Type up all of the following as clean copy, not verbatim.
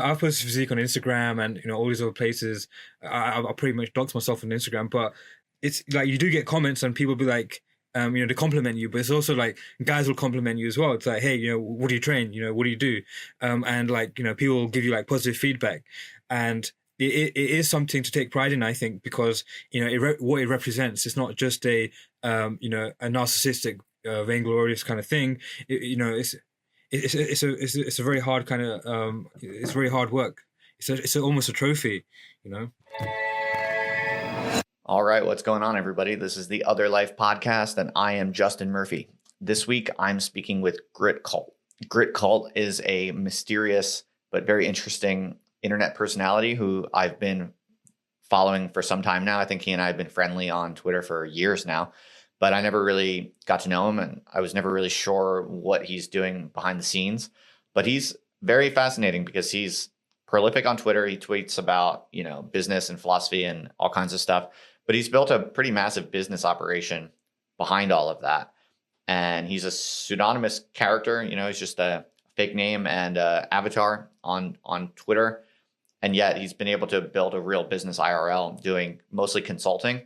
I've posted Physique on Instagram and all these other places. I pretty much dox myself on Instagram, but it's like you do get comments and people be like, they compliment you, but it's also like guys will compliment you as well. It's like, hey, what do you train? What do you do? And like, people will give you like positive feedback, and it is something to take pride in, I think, because what it represents. It's not just a a narcissistic, vainglorious kind of thing. It's a very hard kind of it's very hard work. It's almost a trophy, you know. All right, what's going on, everybody? This is the Other Life Podcast, and I am Justin Murphy. This week, I'm speaking with Gritcult. Gritcult is a mysterious but very interesting internet personality who I've been following for some time now. I think he and I have been friendly on Twitter for years now, but I never really got to know him, and I was never really sure what he's doing behind the scenes. But he's very fascinating because he's prolific on Twitter. He tweets about, business and philosophy and all kinds of stuff. But he's built a pretty massive business operation behind all of that. And he's a pseudonymous character. He's just a fake name and avatar on Twitter. And yet he's been able to build a real business IRL doing mostly consulting.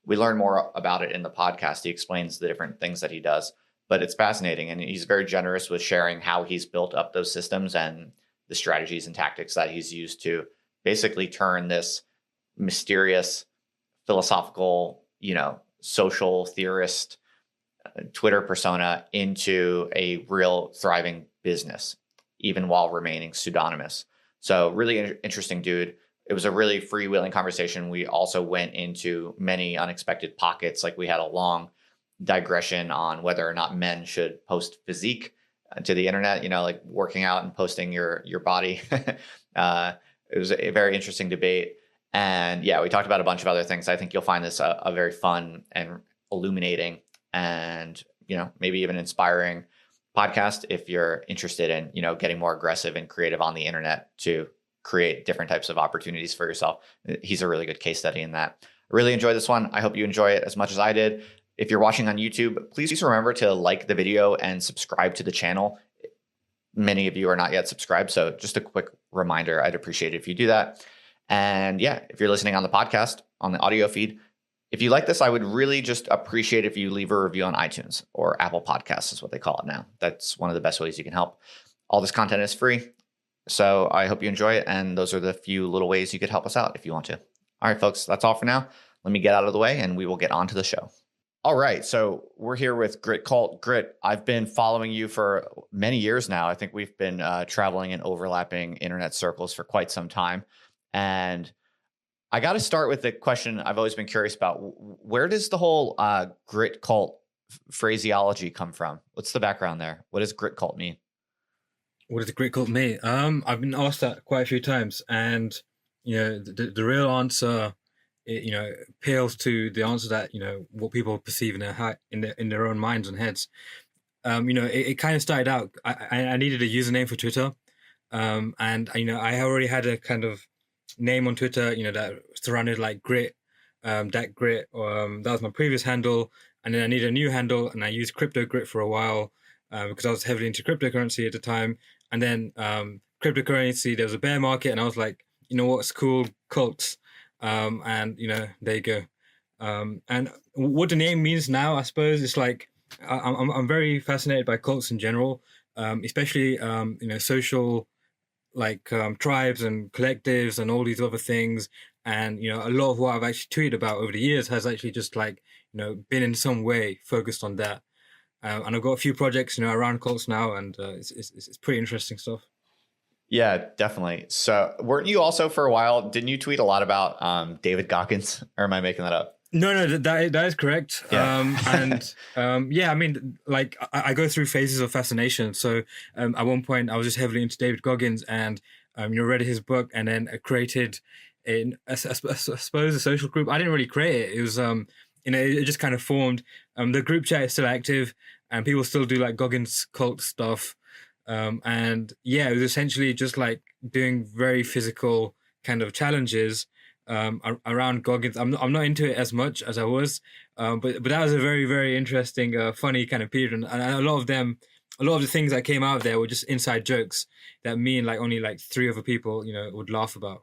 We learn more about it in the podcast. He explains the different things that he does. But it's fascinating. And he's very generous with sharing how he's built up those systems and the strategies and tactics that he's used to basically turn this mysterious philosophical, social theorist Twitter persona into a real thriving business, even while remaining pseudonymous. So really interesting dude. It was a really freewheeling conversation. We also went into many unexpected pockets. Like we had a long digression on whether or not men should post physique to the internet, like working out and posting your body. It was a very interesting debate. And yeah, we talked about a bunch of other things. I think you'll find this a very fun and illuminating and, maybe even inspiring podcast if you're interested in, getting more aggressive and creative on the internet to create different types of opportunities for yourself. He's a really good case study in that. I really enjoyed this one. I hope you enjoy it as much as I did. If you're watching on YouTube, please remember to like the video and subscribe to the channel. Many of you are not yet subscribed, so just a quick reminder, I'd appreciate it if you do that. And yeah, if you're listening on the podcast, on the audio feed, if you like this, I would really just appreciate if you leave a review on iTunes, or Apple Podcasts is what they call it now. That's one of the best ways you can help. All this content is free, so I hope you enjoy it. And those are the few little ways you could help us out if you want to. All right, folks, that's all for now. Let me get out of the way and we will get on to the show. All right, so we're here with Gritcult. Grit, I've been following you for many years now. I think we've been traveling in overlapping internet circles for quite some time. And I got to start with the question I've always been curious about. Where does the whole Gritcult phraseology come from? What's the background there? What does Gritcult mean? What does Gritcult mean? I've been asked that quite a few times, and the real answer, appeals to the answer that what people perceive in their own minds and heads. It kind of started out. I needed a username for Twitter, and I already had a kind of name on Twitter, that surrounded like Grit, that Grit. That was my previous handle, and then I needed a new handle, and I used Crypto Grit for a while because I was heavily into cryptocurrency at the time. And then cryptocurrency, there was a bear market, and I was like, what's cool? Cults. And there you go. And what the name means now, I suppose, it's like I'm very fascinated by cults in general, especially social, like tribes and collectives and all these other things. And a lot of what I've actually tweeted about over the years has actually just like been in some way focused on that. And I've got a few projects around cults now, and it's pretty interesting stuff. Yeah, definitely. So weren't you also for a while, didn't you tweet a lot about David Goggins, or am I making that up? No, that is correct. Yeah. I mean, like I go through phases of fascination. So at one point I was just heavily into David Goggins, and read his book, and then created I suppose a social group. I didn't really create it. It was it just kind of formed. The group chat is still active, and people still do like Goggins cult stuff. And yeah, it was essentially just like doing very physical kind of challenges around Goggins. I'm not into it as much as I was, but that was a very, very interesting, funny kind of period, and a lot of them a lot of the things that came out of there were just inside jokes that me and like only like three other people, would laugh about.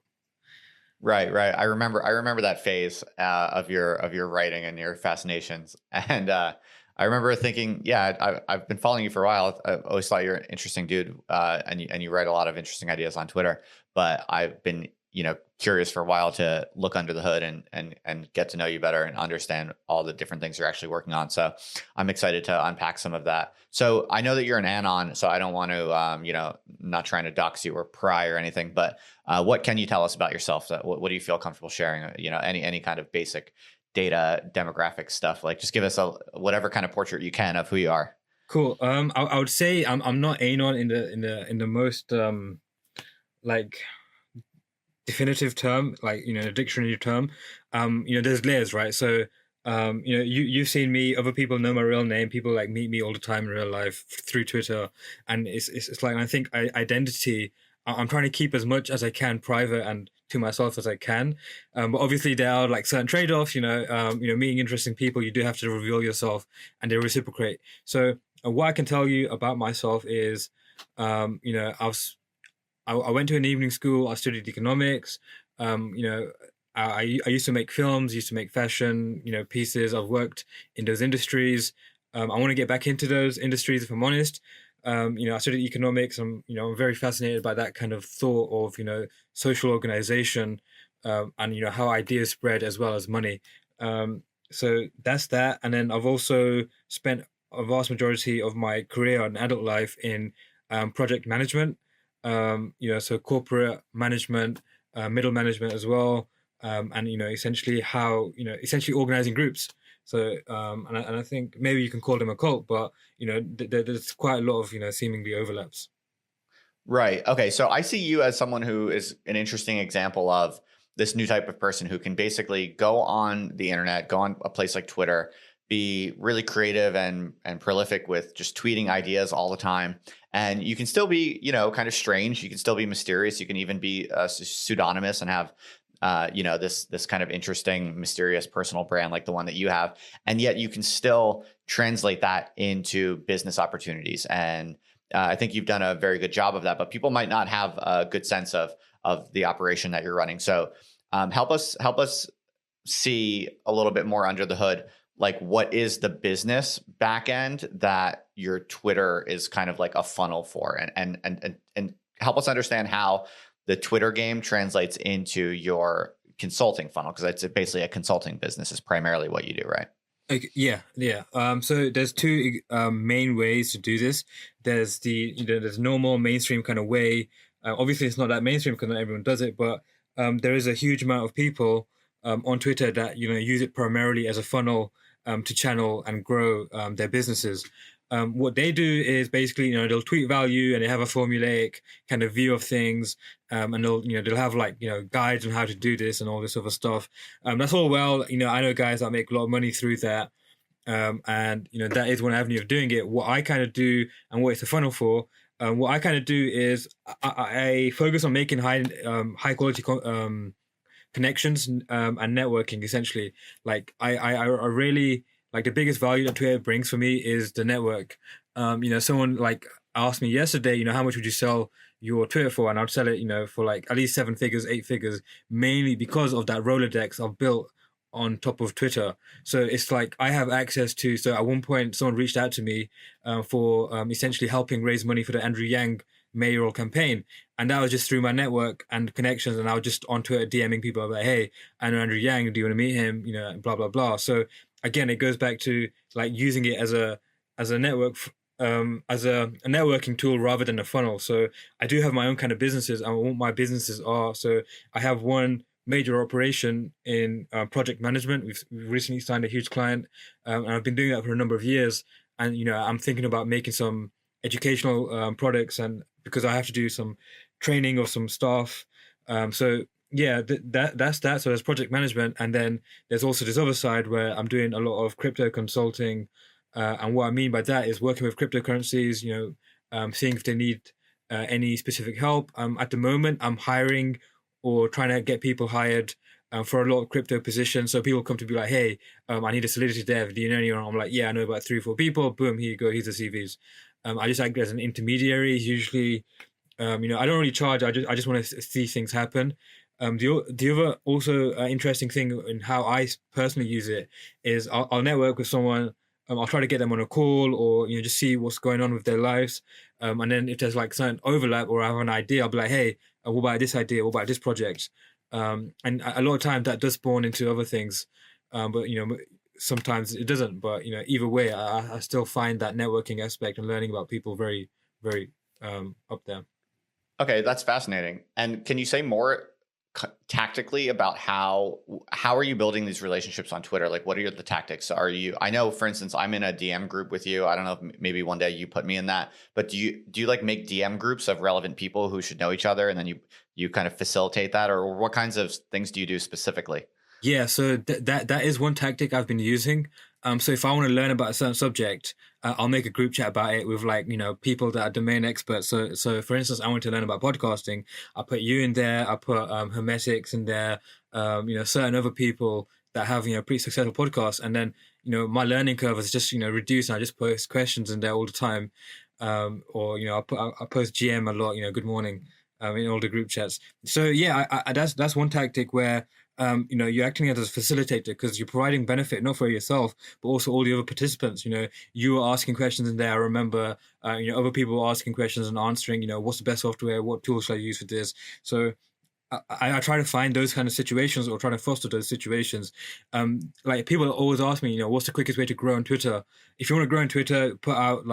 Right, right. I remember that phase of your writing and your fascinations, and I remember thinking, yeah, I've been following you for a while. I've always thought you're an interesting dude, and you write a lot of interesting ideas on Twitter. But I've been curious for a while to look under the hood and get to know you better and understand all the different things you're actually working on. So I'm excited to unpack some of that. So I know that you're an anon, so I don't want to not trying to dox you or pry or anything, but what can you tell us about yourself? What do you feel comfortable sharing? Any kind of basic data demographic stuff. Like, just give us whatever kind of portrait you can of who you are. Cool. I would say I'm not anon in the most like definitive term, like a dictionary term. There's layers, right? So you've seen me, other people know my real name, people like meet me all the time in real life through Twitter, and it's like, I think identity, I'm trying to keep as much as I can private and to myself as I can. But obviously there are like certain trade-offs. Meeting interesting people, you do have to reveal yourself, and they reciprocate. So what I can tell you about myself is, I went to an evening school. I studied economics. I used to make films, used to make fashion, pieces. I've worked in those industries. I want to get back into those industries, if I'm honest. I studied economics. I'm very fascinated by that kind of thought of, social organization, and, how ideas spread as well as money. So that's that. And then I've also spent a vast majority of my career and adult life in project management. So corporate management, middle management as well, and essentially essentially organizing groups. So and I think maybe you can call them a cult, but there's quite a lot of seemingly overlaps. Right. Okay. So I see you as someone who is an interesting example of this new type of person who can basically go on the internet, go on a place like Twitter, be really creative and prolific with just tweeting ideas all the time. And you can still be, kind of strange. You can still be mysterious. You can even be pseudonymous and have, this kind of interesting, mysterious personal brand like the one that you have. And yet you can still translate that into business opportunities. And I think you've done a very good job of that, but people might not have a good sense of the operation that you're running. So help us see a little bit more under the hood. Like, what is the business back end that your Twitter is kind of like a funnel for, and help us understand how the Twitter game translates into your consulting funnel, because it's basically a consulting business is primarily what you do, right? Okay, yeah, yeah. So there's two main ways to do this. There's there's normal mainstream kind of way. Obviously, it's not that mainstream because not everyone does it, but there is a huge amount of people on Twitter that use it primarily as a funnel to channel and grow their businesses. What they do is basically, they'll tweet value and they have a formulaic kind of view of things, and they'll have like guides on how to do this and all this other stuff. That's all well. I know guys that make a lot of money through that, and that is one avenue of doing it. What I kind of do and what it's a funnel for. What I kind of do is I focus on making high quality connections and networking. Essentially, like I really like, the biggest value that Twitter brings for me is the network. Someone like asked me yesterday, how much would you sell your Twitter for? And I'd sell it, for like at least 7 figures, 8 figures, mainly because of that Rolodex I've built on top of Twitter. So it's like I have access to. So at one point, someone reached out to me for essentially helping raise money for the Andrew Yang mayoral campaign, and that was just through my network and connections. And I was just on Twitter DMing people about, hey, I know Andrew Yang, do you want to meet him? Blah blah blah. So again, it goes back to like using it as a network, as a networking tool rather than a funnel. So I do have my own kind of businesses, and what my businesses are. So I have one major operation in project management. We've recently signed a huge client, and I've been doing that for a number of years. And I'm thinking about making some educational products, and because I have to do some training of some staff. So yeah, that's that. So there's project management, and then there's also this other side where I'm doing a lot of crypto consulting. And what I mean by that is working with cryptocurrencies, seeing if they need any specific help. At the moment, I'm hiring or trying to get people hired for a lot of crypto positions. So people come to be like, hey, I need a Solidity dev. Do you know anyone? I'm like, yeah, I know about 3 or 4 people. Boom, here you go. Here's the CVs. I just act as an intermediary. Usually, I don't really charge. I just want to see things happen. The other also interesting thing in how I personally use it is I'll network with someone. I'll try to get them on a call, or just see what's going on with their lives. And then if there's like certain overlap or I have an idea, I'll be like, hey, what about this idea? What about this project? And a lot of times that does spawn into other things, but sometimes it doesn't. But either way, I still find that networking aspect and learning about people very, very up there. Okay, that's fascinating. And can you say more tactically about how are you building these relationships on Twitter? Like, what are the tactics? I know, for instance, I'm in a DM group with you. I don't know if maybe one day you put me in that, but do you like make DM groups of relevant people who should know each other, and then you kind of facilitate that, or what kinds of things do you do specifically? Yeah, so that is one tactic I've been using. So if I want to learn about a certain subject, I'll make a group chat about it with people that are domain experts. So for instance, I want to learn about podcasting. I put you in there. I put Hermetics in there. Certain other people that have pretty successful podcasts, and then my learning curve is just reduced. And I just post questions in there all the time, or I post GM a lot. Good morning, in all the group chats. So yeah, that's one tactic where you're acting as a facilitator because you're providing benefit not for yourself but also all the other participants. You were asking questions in there. I remember other people were asking questions and answering. What's the best software? What tools should I use for this? So I try to find those kind of situations or try to foster those situations. Like people always ask me, what's the quickest way to grow on Twitter? If you want to grow on Twitter, put out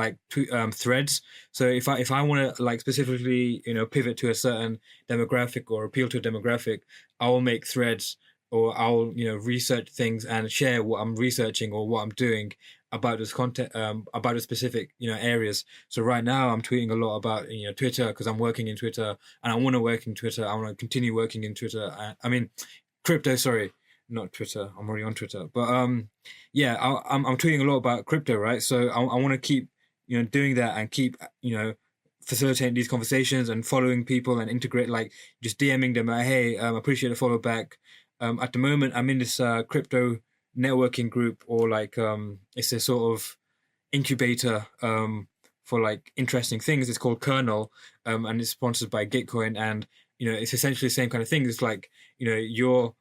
threads. So if I want to specifically, pivot to a certain demographic or appeal to a demographic, I will make threads or I'll, research things and share what I'm researching or what I'm doing about this content, about the specific, areas. So right now I'm tweeting a lot about, Twitter because I'm working in Twitter and I want to work in Twitter. I want to continue working in Twitter. I mean, crypto, sorry, not Twitter. I'm already on Twitter, but yeah, I'm tweeting a lot about crypto, right? So I want to keep, doing that and keep, facilitating these conversations and following people and integrate, just DMing them, hey, appreciate a follow back. At the moment, I'm in this crypto networking group, or it's a sort of incubator for interesting things. It's called Kernel, and it's sponsored by Gitcoin, and it's essentially the same kind of thing. It's you're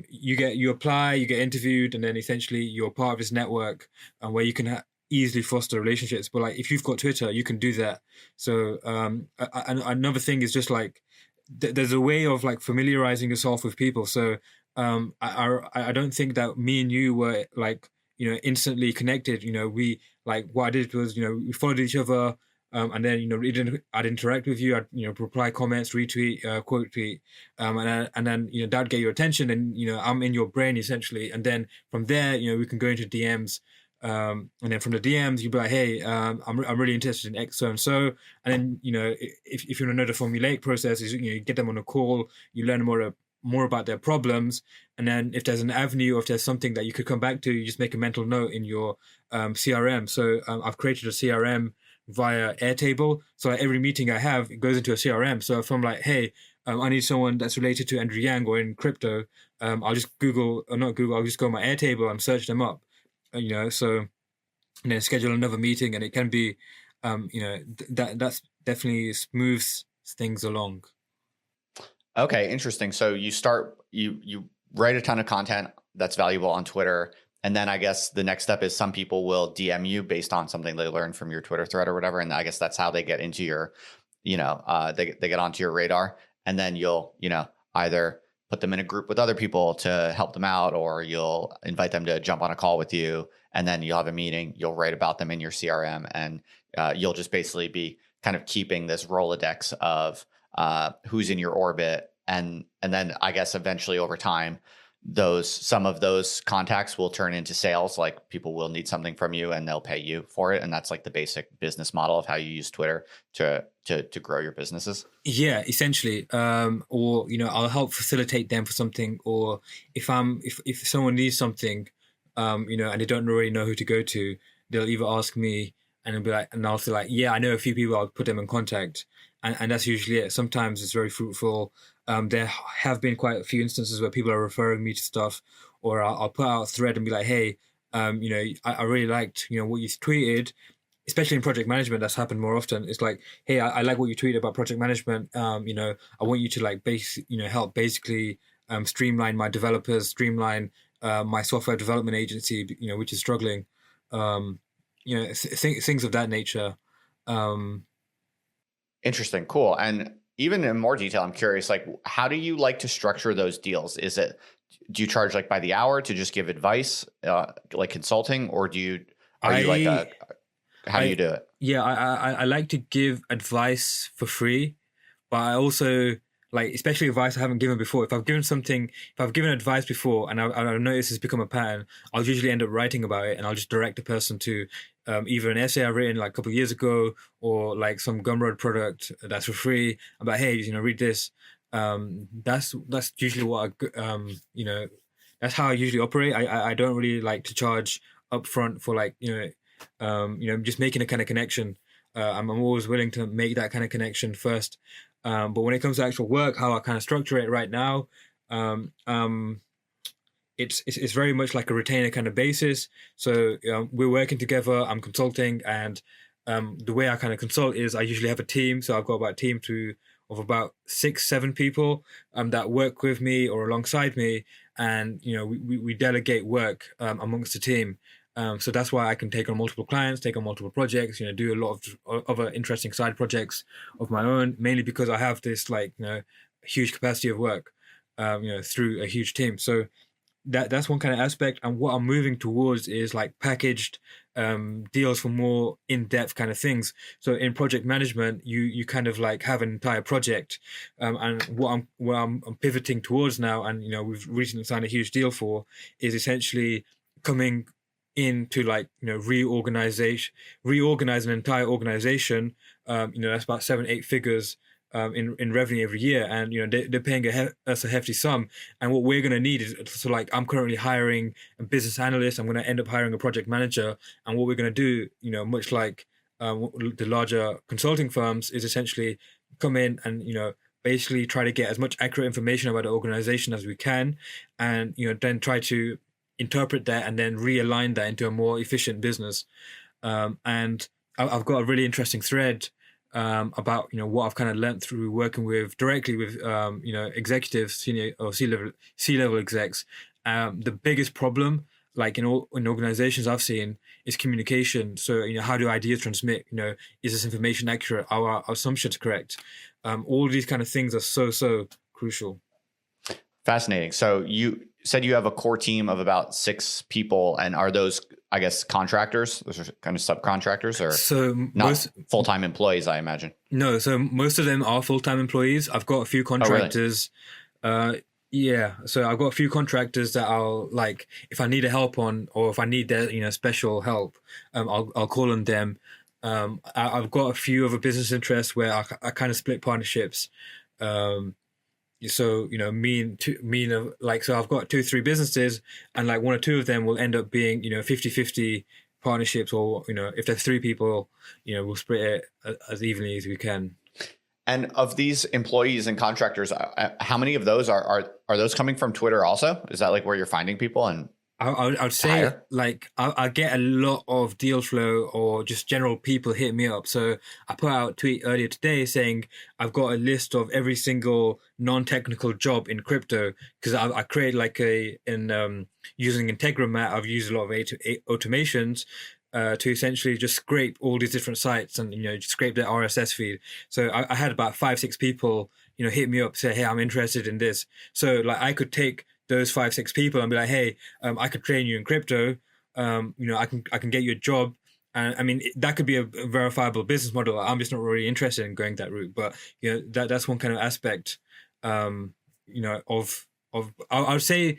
you apply, you get interviewed, and then essentially you're part of this network where you can easily foster relationships. But if you've got Twitter, you can do that. So another thing is just there's a way of familiarizing yourself with people. So I don't think that me and you were instantly connected. We what I did was we followed each other, and then I'd interact with you. I'd reply comments, retweet, quote tweet, and then that'd get your attention, and I'm in your brain essentially. And then from there we can go into DMs. And then from the DMs, you'd be like, hey, I'm really interested in X, so and so. And then, if you want to know the formulaic process, is you get them on a call, you learn more about their problems. And then if there's an avenue or if there's something that you could come back to, you just make a mental note in your CRM. So I've created a CRM via Airtable. So every meeting I have, it goes into a CRM. So if I'm like, hey, I need someone that's related to Andrew Yang or in crypto, I'll just I'll just go on my Airtable and search them up. So and then schedule another meeting, and it can be that's definitely smooths things along. Okay, interesting. So you write a ton of content that's valuable on Twitter, and then I guess the next step is some people will DM you based on something they learned from your Twitter thread or whatever, and I guess that's how they get into your they get onto your radar, and then you'll either put them in a group with other people to help them out, or you'll invite them to jump on a call with you, and then you'll have a meeting, you'll write about them in your CRM, and you'll just basically be kind of keeping this Rolodex of who's in your orbit. And then I guess eventually over time, some of those contacts will turn into sales. Like people will need something from you and they'll pay you for it. And that's the basic business model of how you use Twitter to grow your businesses. Yeah, essentially. Or, I'll help facilitate them for something. Or if someone needs something, and they don't really know who to go to, they'll either ask me and I'll be and I'll say yeah, I know a few people, I'll put them in contact. And that's usually it. Sometimes it's very fruitful. There have been quite a few instances where people are referring me to stuff, or I'll put out a thread and be like, hey, I really liked, what you tweeted. especially in project management, that's happened more often. It's like, hey, I like what you tweeted about project management. I want you to like help basically streamline my developers, streamline my software development agency, which is struggling. Um, things of that nature. Um, Interesting. Cool. And even in more detail, I'm curious, like, how do you like to structure those deals? Do you charge like by the hour to just give advice, like consulting, or are you like I how do you I do it? yeah, I like to give advice for free, but I also like, especially advice I haven't given before. If I've given advice before and I notice it's become a pattern, I'll usually end up writing about it and I'll just direct the person to either an essay I've written like a couple of years ago or like some Gumroad product that's for free. I'm like, hey, read this. That's usually that's how I usually operate. I don't really like to charge upfront for like just making a kind of connection. I'm always willing to make that kind of connection first. But when it comes to actual work, how I kind of structure it right now, um, um, it's very much like a retainer kind of basis. So we're working together. I'm consulting, and the way I kind of consult is I usually have a team. So I've got about a team of about 6, 7 people that work with me or alongside me, and we delegate work amongst the team. So that's why I can take on multiple clients, take on multiple projects, do a lot of other interesting side projects of my own, mainly because I have this like, huge capacity of work, through a huge team. So that's one kind of aspect. And what I'm moving towards is like packaged deals for more in-depth kind of things. So in project management, you kind of like have an entire project, and what I'm pivoting towards now, and we've recently signed a huge deal for, is essentially coming into like reorganize an entire organization. That's about 7, 8 figures in revenue every year, and they're paying us a hefty sum. And what we're going to need is, so like I'm currently hiring a business analyst, I'm going to end up hiring a project manager, and what we're going to do, much like the larger consulting firms, is essentially come in and basically try to get as much accurate information about the organization as we can, and then try to interpret that and then realign that into a more efficient business. And I've got a really interesting thread about what I've kind of learned through working directly with executives, senior or C level execs. The biggest problem, like in organizations I've seen, is communication. So how do ideas transmit? Is this information accurate? Are our assumptions correct? All these kind of things are so crucial. Fascinating. So you said you have a core team of about 6 people, and are those, I guess, contractors? Those are kind of subcontractors, or So not full-time employees, I imagine. No, so most of them are full-time employees. I've got a few contractors. Yeah, so I've got a few contractors that I'll like, if I need a help on, or if I need their special help, I'll call on them. I've got a few other business interests where I kind of split partnerships. So so I've got 2, 3 businesses, and like 1 or 2 of them will end up being 50/50 partnerships, or if there's 3 people, we'll split it as evenly as we can. And of these employees and contractors, how many of those are those coming from Twitter also? Is that like where you're finding people? And I'd say like I get a lot of deal flow or just general people hit me up. So I put out a tweet earlier today saying I've got a list of every single non-technical job in crypto, because I created like using Integromat. I've used a lot of automations to essentially just scrape all these different sites and just scrape their RSS feed. So I had about 5, 6 people hit me up, say, hey, I'm interested in this. So like I could take those 5, 6 people and be like, hey, I could train you in crypto. I can get you a job. And I mean, that could be a verifiable business model. I'm just not really interested in going that route. But that's one kind of aspect. Of I would say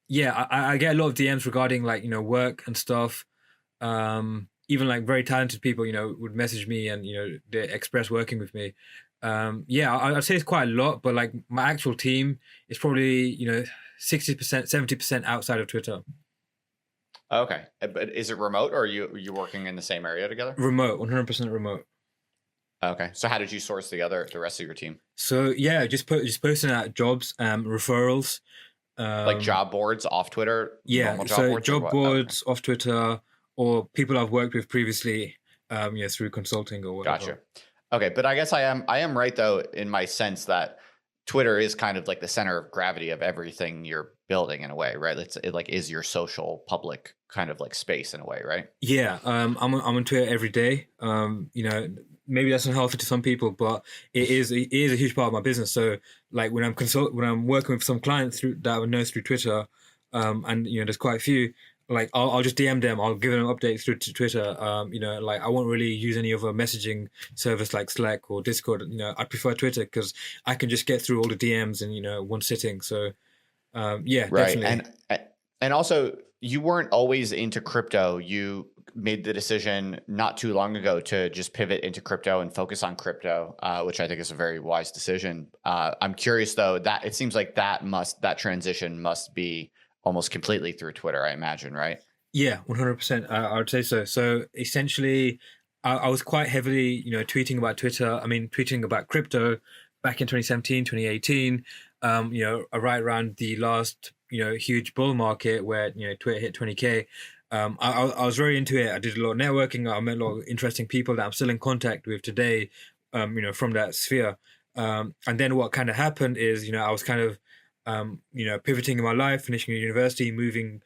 yeah, I get a lot of DMs regarding like work and stuff. Even like very talented people would message me and they express working with me. I'd say it's quite a lot, but like my actual team is probably 60%, 70% outside of Twitter. Okay, but is it remote, or are you working in the same area together? Remote, 100% remote. Okay, so how did you source together the rest of your team? So yeah, just posting out jobs, referrals, like job boards off Twitter. Yeah, so job boards off Twitter, or people I've worked with previously, through consulting or whatever. Gotcha. Okay, but I guess I am right though in my sense that Twitter is kind of like the center of gravity of everything you're building in a way, right? It like is your social public kind of like space in a way, right? Yeah, I'm on Twitter every day. Maybe that's unhealthy to some people, but it is a huge part of my business. So like when I'm working with some clients through that I know through Twitter, and there's quite a few. Like I'll just DM them. I'll give them updates through Twitter. Like I won't really use any other messaging service like Slack or Discord. I prefer Twitter because I can just get through all the DMs in one sitting. So yeah, Right. definitely. And also you weren't always into crypto. You made the decision not too long ago to just pivot into crypto and focus on crypto, which I think is a very wise decision. I'm curious though, that it seems like that transition must be almost completely through Twitter, I imagine, right? Yeah, 100%. I would say so. So essentially, I was quite heavily, tweeting about Twitter. I mean, tweeting about crypto back in 2017, 2018. Right around the last, huge bull market where Twitter hit 20K. I was very into it. I did a lot of networking. I met a lot of interesting people that I'm still in contact with today. From that sphere. And then what kind of happened is, I was kind of pivoting in my life, finishing university, moving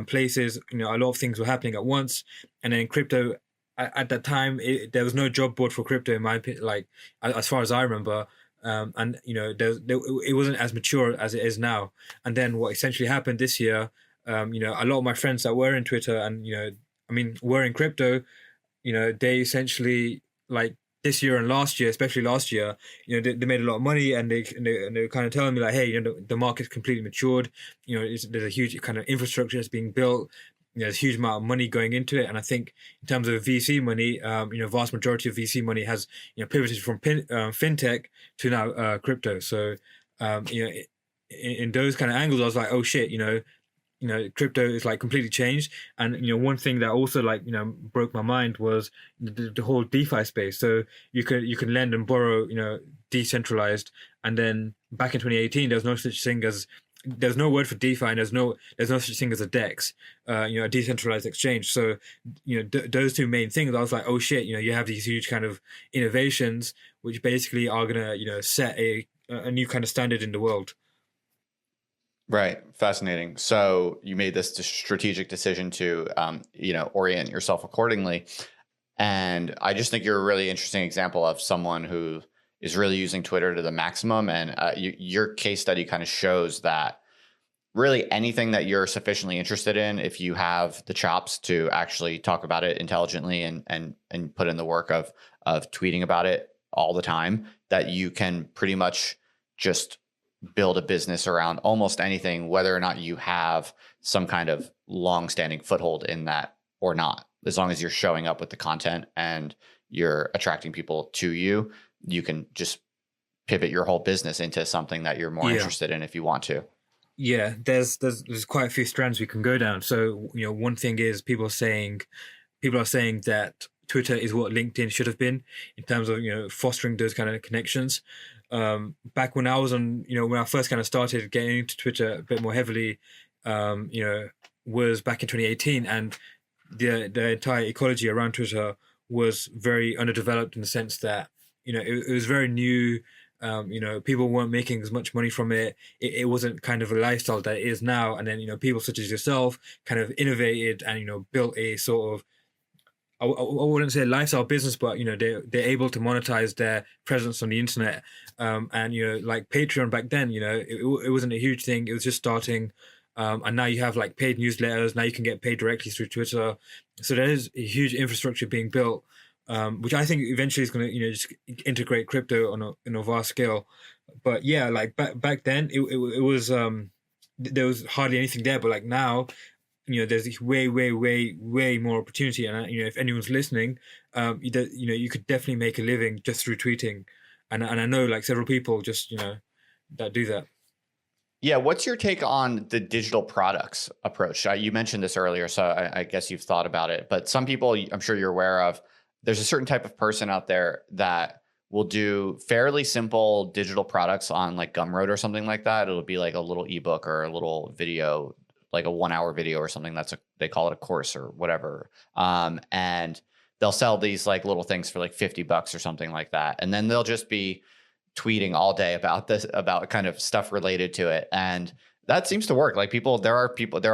places. A lot of things were happening at once, and then crypto. At that time, there was no job board for crypto in my opinion, like as far as I remember. And it wasn't as mature as it is now. And then what essentially happened this year, a lot of my friends that were in Twitter and were in crypto, they essentially like this year and last year, especially last year, they made a lot of money, and they were kind of telling me like, hey, the market's completely matured. There's a huge kind of infrastructure that's being built. There's a huge amount of money going into it, and I think in terms of VC money, vast majority of VC money has pivoted from fintech to now crypto. So, in those kind of angles, I was like, oh shit, crypto is like completely changed. And one thing that also like broke my mind was the whole DeFi space. So you can lend and borrow decentralized. And then back in 2018 there's no word for DeFi, and there's no such thing as a DEX, a decentralized exchange. So those two main things, I was like, oh shit, you have these huge kind of innovations which basically are gonna set a new kind of standard in the world. Right. Fascinating. So you made this strategic decision to, orient yourself accordingly. And I just think you're a really interesting example of someone who is really using Twitter to the maximum. And your case study kind of shows that really anything that you're sufficiently interested in, if you have the chops to actually talk about it intelligently and put in the work of tweeting about it all the time, that you can pretty much just build a business around almost anything, whether or not you have some kind of long-standing foothold in that or not. As long as you're showing up with the content and you're attracting people to you, you can just pivot your whole business into something that you're more interested in if you want to. Yeah, there's quite a few strands we can go down. So one thing is people are saying that Twitter is what LinkedIn should have been in terms of fostering those kind of connections. Back when I was when I first kind of started getting into Twitter a bit more heavily, was back in 2018, and the entire ecology around Twitter was very underdeveloped in the sense that it was very new. People weren't making as much money from it. It wasn't kind of a lifestyle that it is now. And then people such as yourself kind of innovated and built a sort of, I wouldn't say a lifestyle business, but they're able to monetize their presence on the internet. And like Patreon back then, it wasn't a huge thing. It was just starting. And now you have like paid newsletters. Now you can get paid directly through Twitter. So there is a huge infrastructure being built, which I think eventually is going to just integrate crypto on a vast scale. But yeah, like back then it was there was hardly anything there. But like now, there's way more opportunity. And if anyone's listening, you could definitely make a living just through tweeting. And I know like several people just that do that. Yeah. What's your take on the digital products approach? You mentioned this earlier, so I guess you've thought about it. But some people, I'm sure you're aware of, there's a certain type of person out there that will do fairly simple digital products on like Gumroad or something like that. It'll be like a little ebook or a little video like a 1 hour video or something. They call it a course or whatever. And they'll sell these like little things for like $50 or something like that. And then they'll just be tweeting all day about this, about kind of stuff related to it. And that seems to work. Like there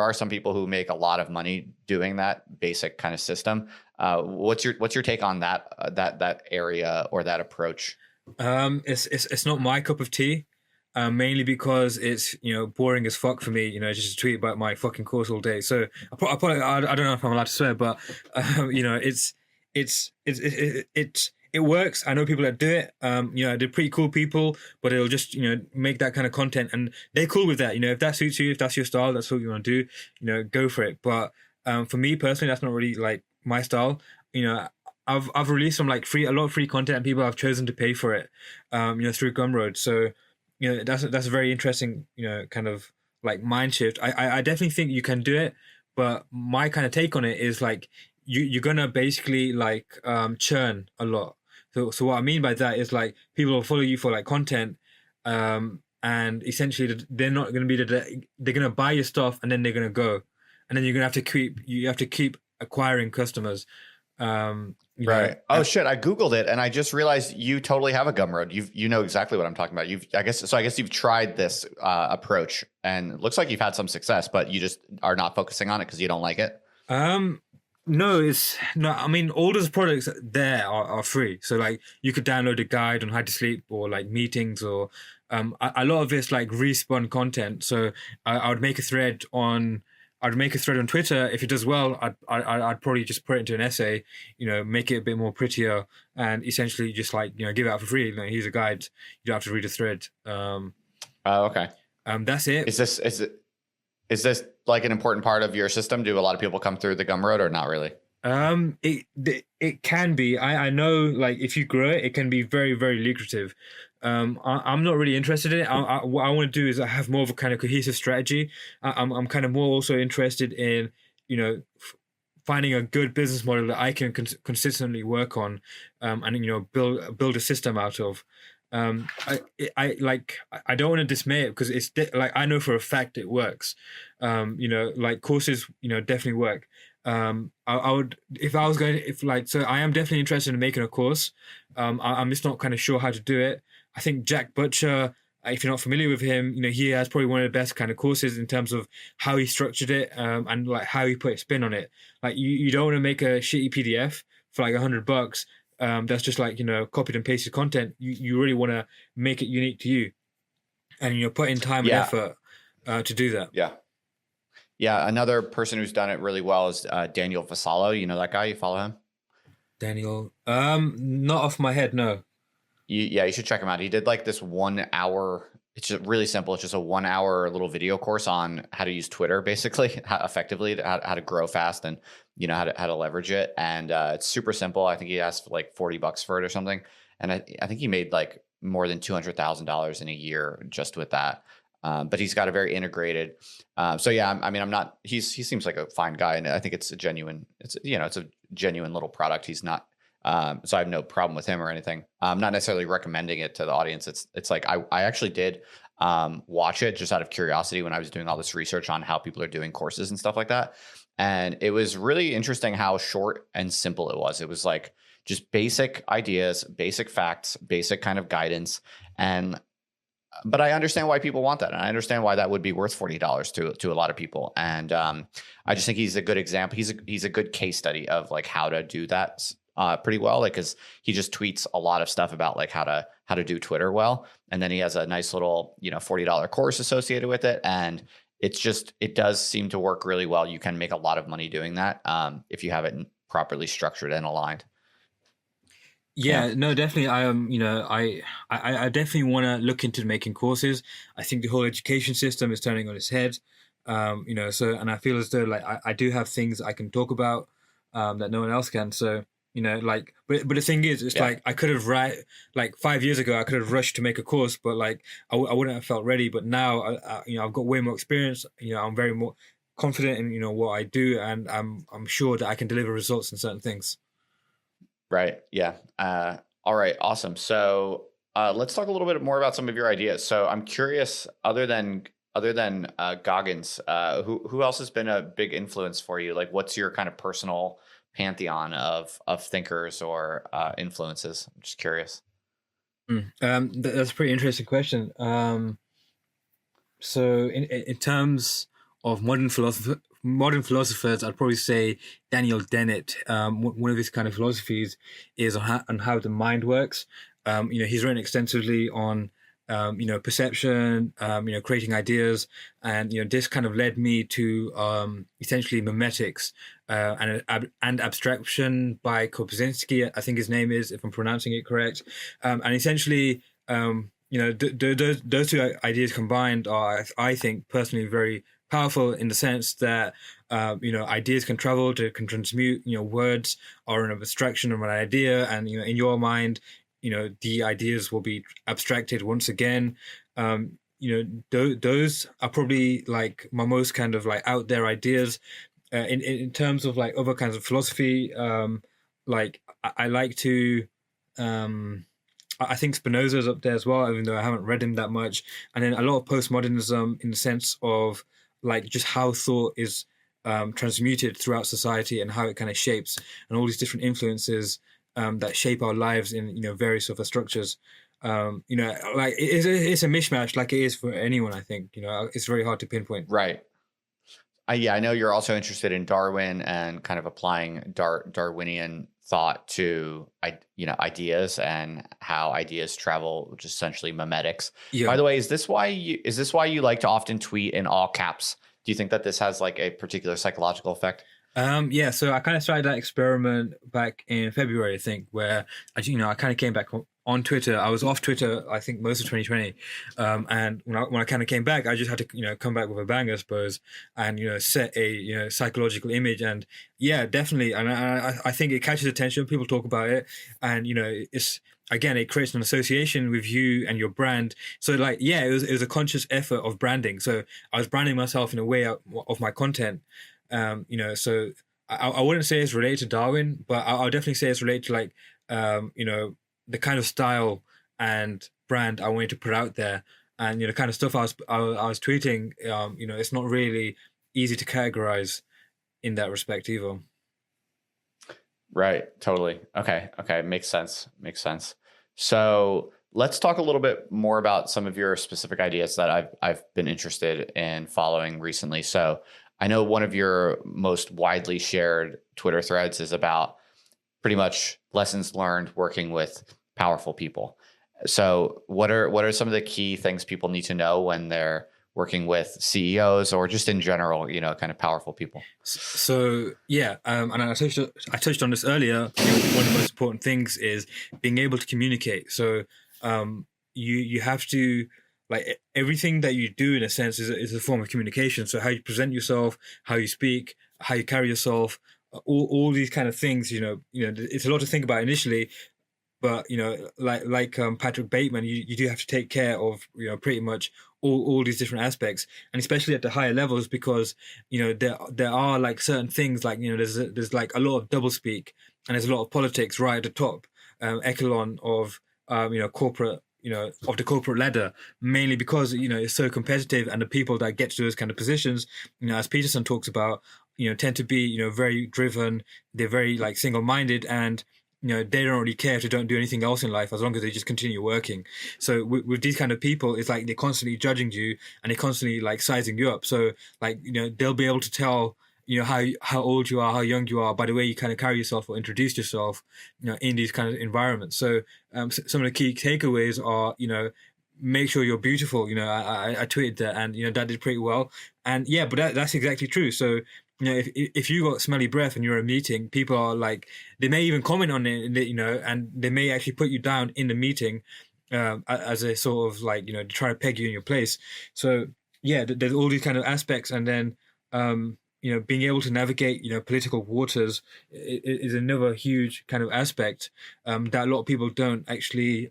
are some people who make a lot of money doing that basic kind of system. What's your take on that area or that approach? It's not my cup of tea. Mainly because it's boring as fuck for me. Just to tweet about my fucking course all day. So I don't know if I'm allowed to swear, but it works. I know people that do it. They're pretty cool people, but it'll just make that kind of content, and they're cool with that. If that suits you, if that's your style, that's what you want to do. Go for it. But for me personally, that's not really like my style. I've released some like a lot of free content, and people have chosen to pay for it. Through Gumroad. So that's a very interesting kind of like mind shift. I definitely think you can do it, but my kind of take on it is like you're gonna basically like churn a lot. So what I mean by that is like people will follow you for like content, and essentially they're not gonna be they're gonna buy your stuff and then they're gonna go, and then you're gonna have to keep acquiring customers. Right. Oh shit! I googled it and I just realized you totally have a Gumroad. You know exactly what I'm talking about. I guess you've tried this approach, and it looks like you've had some success, but you just are not focusing on it because you don't like it. No, I mean, all those products there are free. So like you could download a guide on how to sleep or like meetings or a lot of it's like respun content. So I would make a thread on. I'd make a thread on Twitter. If it does well, I'd probably just put it into an essay, make it a bit more prettier, and essentially just like give it out for free. Like, here's a guide. You don't have to read a thread. Okay. That's it. Is this like an important part of your system? Do a lot of people come through the Gumroad or not really? It can be. I know like if you grow it, it can be very, very lucrative. I'm not really interested in it. What I want to do is I have more of a kind of cohesive strategy. I'm kind of more also interested in finding a good business model that I can consistently work on, and build a system out of. I don't want to dismay it because like I know for a fact it works. Like courses definitely work. I would if I was going to, if like so I am definitely interested in making a course. I'm just not kind of sure how to do it. I think Jack Butcher, if you're not familiar with him, he has probably one of the best kind of courses in terms of how he structured it, and like how he put a spin on it. Like you don't want to make a shitty PDF for like $100. That's just like copied and pasted content. You really want to make it unique to you, and put in time and effort to do that. Yeah. Another person who's done it really well is Daniel Vassallo. You know that guy? You follow him? Daniel, not off my head, no. You should check him out. He did like this 1 hour. It's just really simple. It's just a 1 hour little video course on how to use Twitter, basically, how effectively, how to grow fast, and how to leverage it. And it's super simple. I think he asked for like $40 for it or something. And I think he made like more than $200,000 in a year just with that. But he's got a very integrated. So yeah, I mean, I'm not. He seems like a fine guy, and I think it's a genuine. It's a genuine little product. He's not. So I have no problem with him or anything. I'm not necessarily recommending it to the audience. It's like I actually did watch it just out of curiosity when I was doing all this research on how people are doing courses and stuff like that. And it was really interesting how short and simple it was. It was like just basic ideas, basic facts, basic kind of guidance. But I understand why people want that. And I understand why that would be worth $40 to a lot of people. And I just think he's a good example. He's a good case study of like how to do that pretty well, like because he just tweets a lot of stuff about like how to do Twitter well, and then he has a nice little $40 course associated with it, and it does seem to work really well. You can make a lot of money doing that if you have it properly structured and aligned. Yeah, no, definitely. I definitely want to look into making courses. I think the whole education system is turning on its head. And I feel as though like I do have things I can talk about that no one else can. So but the thing is, it's like I could have like 5 years ago I could have rushed to make a course, but like I wouldn't have felt ready. But now I've got way more experience. I'm very more confident in what I do, and I'm sure that I can deliver results in certain things. Right. Yeah. All right. Awesome. So let's talk a little bit more about some of your ideas. So I'm curious, other than Goggins, who else has been a big influence for you? Like, what's your kind of personal pantheon of thinkers or influences? I'm just curious. That's a pretty interesting question. So in terms of modern philosophers, I'd probably say Daniel Dennett. One of his kind of philosophies is on how the mind works. He's written extensively on perception, creating ideas, and this kind of led me to essentially memetics and abstraction by Kopezinski, I think his name is, if I'm pronouncing it correct, and essentially. Those two ideas combined are, I think, personally very powerful in the sense that ideas can travel, can transmute. Words are an abstraction of an idea, and in your mind, the ideas will be abstracted once again. Those are probably like my most kind of like out there ideas. In terms of like other kinds of philosophy, like I like to. I think Spinoza's up there as well, even though I haven't read him that much. And then a lot of postmodernism in the sense of like just how thought is transmuted throughout society and how it kind of shapes and all these different influences that shape our lives in various other structures. Like it's a mishmash, like it is for anyone. I think it's very hard to pinpoint. Right. Yeah, I know you're also interested in Darwin and kind of applying Darwinian thought to ideas and how ideas travel, which is essentially memetics. By Yeah. the way, is this why you like to often tweet in all caps? Do you think that this has like a particular psychological effect? Yeah, so I kind of started that experiment back in February, I think, where I kind of came back on Twitter. I was off Twitter, I think, most of 2020, and when I kind of came back, I just had to come back with a bang, I suppose, and set a psychological image, and yeah, definitely, and I think it catches attention. People talk about it, and it's again it creates an association with you and your brand. So like yeah, it was a conscious effort of branding. So I was branding myself in a way of my content. So I wouldn't say it's related to Darwin, but I'll definitely say it's related to like, the kind of style and brand I wanted to put out there, and the kind of stuff I was tweeting. It's not really easy to categorize in that respect either. Right. Totally. Okay. Okay. Makes sense. Makes sense. So let's talk a little bit more about some of your specific ideas that I've been interested in following recently. So I know one of your most widely shared Twitter threads is about pretty much lessons learned working with powerful people. So what are some of the key things people need to know when they're working with CEOs or just in general, kind of powerful people? So yeah, and I touched on this earlier. One of the most important things is being able to communicate. So you have to like everything that you do in a sense is a form of communication. So how you present yourself, how you speak, how you carry yourself, all these kind of things. It's a lot to think about initially, but like Patrick Bateman, you do have to take care of pretty much all these different aspects, and especially at the higher levels because there are like certain things like there's like a lot of doublespeak and there's a lot of politics right at the top echelon of corporate of the corporate ladder, mainly because it's so competitive, and the people that get to those kind of positions, as Peterson talks about, tend to be very driven. They're very like single-minded, and they don't really care if they don't do anything else in life as long as they just continue working. So with these kind of people, it's like they're constantly judging you and they're constantly like sizing you up. So like they'll be able to tell how old you are, how young you are by the way you kind of carry yourself or introduce yourself in these kind of environments. So some of the key takeaways are make sure you're beautiful. I tweeted that, and that did pretty well. And yeah, but that's exactly true. So if you got smelly breath and you're at a meeting, people are like, they may even comment on it, and they may actually put you down in the meeting as a sort of like, to try to peg you in your place. So yeah, there's all these kind of aspects. And then, being able to navigate, political waters is another huge kind of aspect that a lot of people don't actually,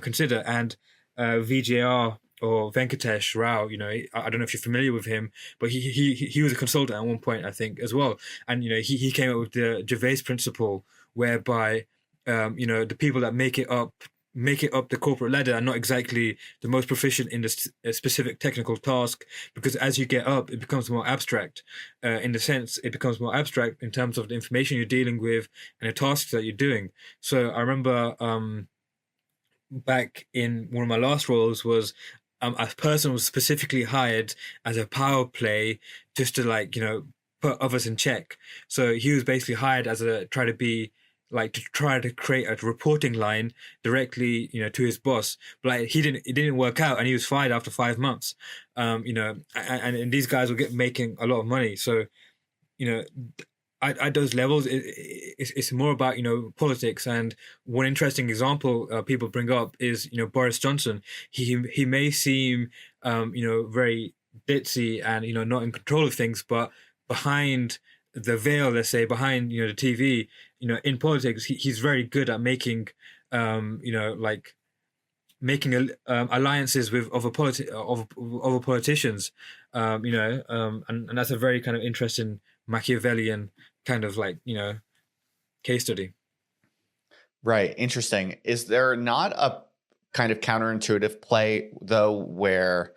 consider. And VJR or Venkatesh Rao, I don't know if you're familiar with him, but he was a consultant at one point, I think, as well. And he came up with the Gervais principle, whereby the people that make it up, make it up the corporate ladder and not exactly the most proficient in the specific technical task, because as you get up it becomes more abstract. In the sense, it becomes more abstract in terms of the information you're dealing with and the tasks that you're doing. So I remember back in one of my last roles was a person was specifically hired as a power play just to like put others in check. So he was basically hired as a try to create a reporting line directly to his boss, but like it didn't work out and he was fired after 5 months. And these guys were making a lot of money. So you know at those levels, it's more about politics. And one interesting example people bring up is Boris Johnson. He may seem very ditzy and not in control of things, but behind the veil, let's say, behind the TV, in politics, he's very good at making alliances with other politicians, and that's a very kind of interesting Machiavellian kind of case study. Right. Interesting. Is there not a kind of counterintuitive play though, where,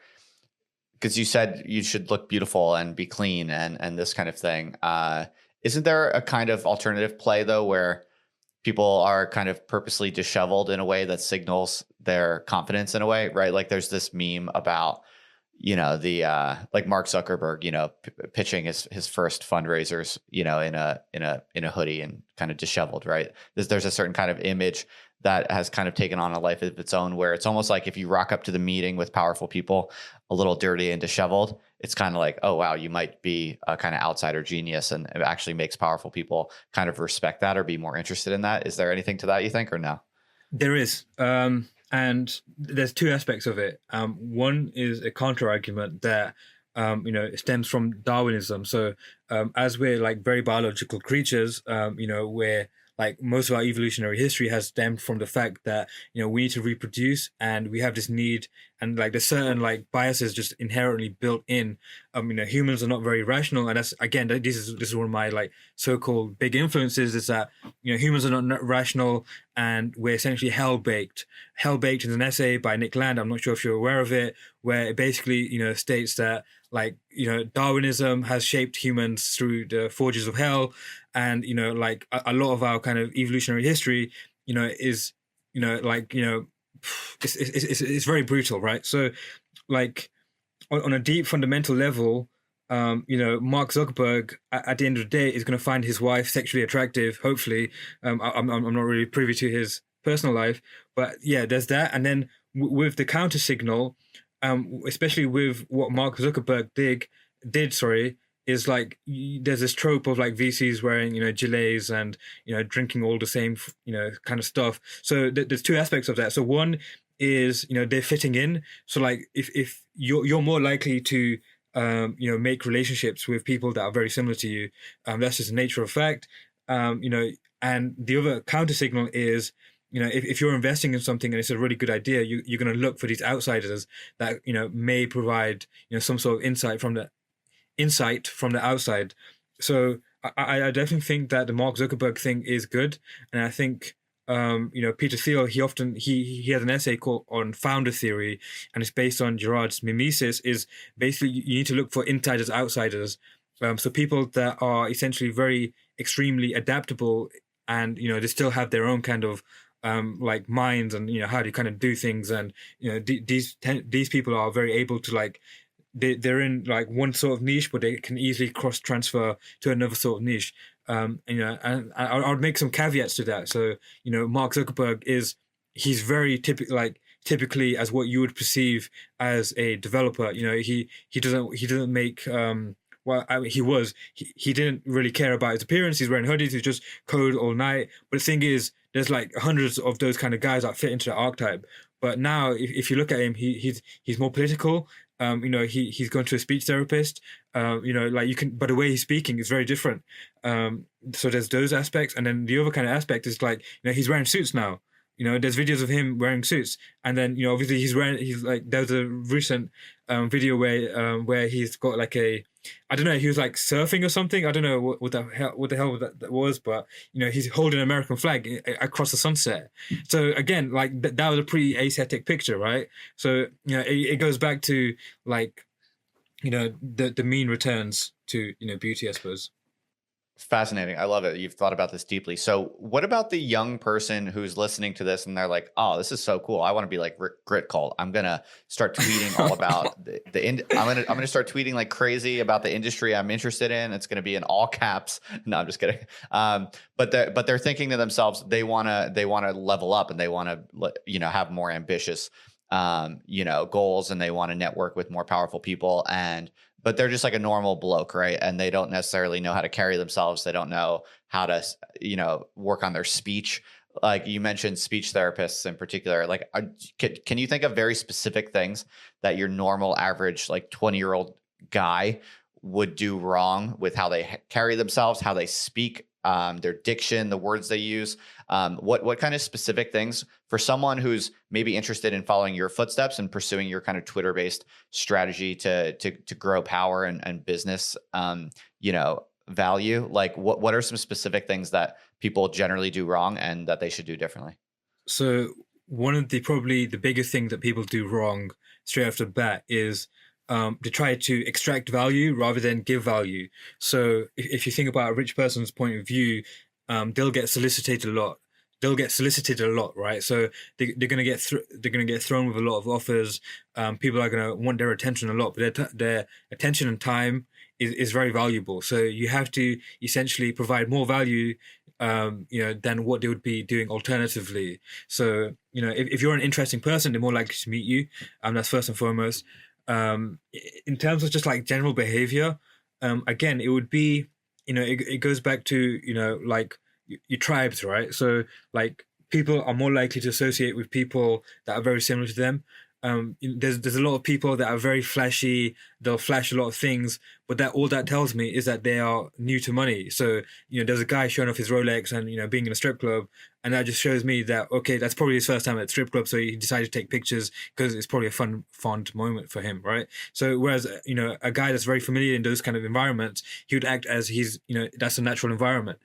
because you said you should look beautiful and be clean and this kind of thing. Isn't there a kind of alternative play though, where people are kind of purposely disheveled in a way that signals their confidence in a way, right? Like there's this meme about, like Mark Zuckerberg, pitching his first fundraisers, in a hoodie and kind of disheveled, right? There's a certain kind of image that has kind of taken on a life of its own, where it's almost like if you rock up to the meeting with powerful people, a little dirty and disheveled, it's kind of like, oh, wow, you might be a kind of outsider genius, and it actually makes powerful people kind of respect that or be more interested in that. Is there anything to that, you think, or no? There is. And there's two aspects of it. One is a counter argument that it stems from Darwinism. So as we're like very biological creatures, we're like most of our evolutionary history has stemmed from the fact that we need to reproduce, and we have this need, and like there's certain like biases just inherently built in. Humans are not very rational, and that's again this is one of my like so-called big influences, is that humans are not rational, and we're essentially hell baked. Hell baked is an essay by Nick Land. I'm not sure if you're aware of it, where it basically states that Darwinism has shaped humans through the forges of hell, and a lot of our kind of evolutionary history is it's very brutal, right? So like on a deep fundamental level, Mark Zuckerberg at the end of the day is going to find his wife sexually attractive, hopefully. I'm not really privy to his personal life, but yeah, there's that. And then with the counter signal, especially with what Mark Zuckerberg did, is like there's this trope of like VCs wearing gilets and drinking all the same kind of stuff. So there's two aspects of that. So one is they're fitting in. So like if you're more likely to make relationships with people that are very similar to you, that's just the nature of fact. And the other counter signal is if you're investing in something and it's a really good idea, you're going to look for these outsiders that may provide some sort of insight from the outside. So I definitely think that the Mark Zuckerberg thing is good, and I think Peter Thiel, he has an essay called on founder theory, and it's based on Girard's mimesis. Is basically you need to look for insiders, outsiders, so people that are essentially very extremely adaptable, and they still have their own kind of like minds and how to kind of do things, and these people are very able to like they're in like one sort of niche, but they can easily cross transfer to another sort of niche. And I would make some caveats to that. So Mark Zuckerberg he's very typically as what you would perceive as a developer. He doesn't make he didn't really care about his appearance. He's wearing hoodies. He just code all night. But the thing is, there's like hundreds of those kind of guys that fit into the archetype. But now, if you look at him, he's more political. He's gone to a speech therapist. But the way he's speaking is very different. So there's those aspects, and then the other kind of aspect is like he's wearing suits now. There's videos of him wearing suits, and then obviously there's a recent video where he's got like a I don't know, he was like surfing or something. I don't know what the hell that was, but he's holding an American flag across the sunset. So again, like that was a pretty aesthetic picture, right? So it goes back to like the mean returns to beauty, I suppose. Fascinating. I love it. You've thought about this deeply. So, what about the young person who's listening to this and they're like, "Oh, this is so cool. I want to be like Gritcult. I'm gonna start tweeting all about I'm gonna start tweeting like crazy about the industry I'm interested in. It's gonna be in all caps." No, I'm just kidding. But they're thinking to themselves, they wanna level up and they want to have more ambitious goals, and they want to network with more powerful people, but they're just like a normal bloke, right? And they don't necessarily know how to carry themselves. They don't know how to, work on their speech. Like you mentioned, speech therapists in particular. Like, can you think of very specific things that your normal, average, like 20-year-old guy would do wrong with how they carry themselves, how they speak, their diction, the words they use? What kind of specific things for someone who's maybe interested in following your footsteps and pursuing your kind of Twitter-based strategy to grow power and business, value? Like what are some specific things that people generally do wrong and that they should do differently? So one of probably the biggest thing that people do wrong straight off the bat is to try to extract value rather than give value. So if you think about a rich person's point of view, they'll get solicited a lot. Right? So they're gonna get thrown with a lot of offers. People are gonna want their attention a lot, but their attention and time is very valuable. So you have to essentially provide more value, than what they would be doing alternatively. So if you're an interesting person, they're more likely to meet you. That's first and foremost. In terms of just like general behavior, again, it would be, it goes back to, like your tribes, right? So like people are more likely to associate with people that are very similar to them. There's a lot of people that are very flashy. They'll flash a lot of things, but all that tells me is that they are new to money. So there's a guy showing off his Rolex and being in a strip club, and that just shows me that okay, that's probably his first time at the strip club. So he decided to take pictures because it's probably a fond moment for him, right? So whereas a guy that's very familiar in those kind of environments, he would act as he's that's a natural environment.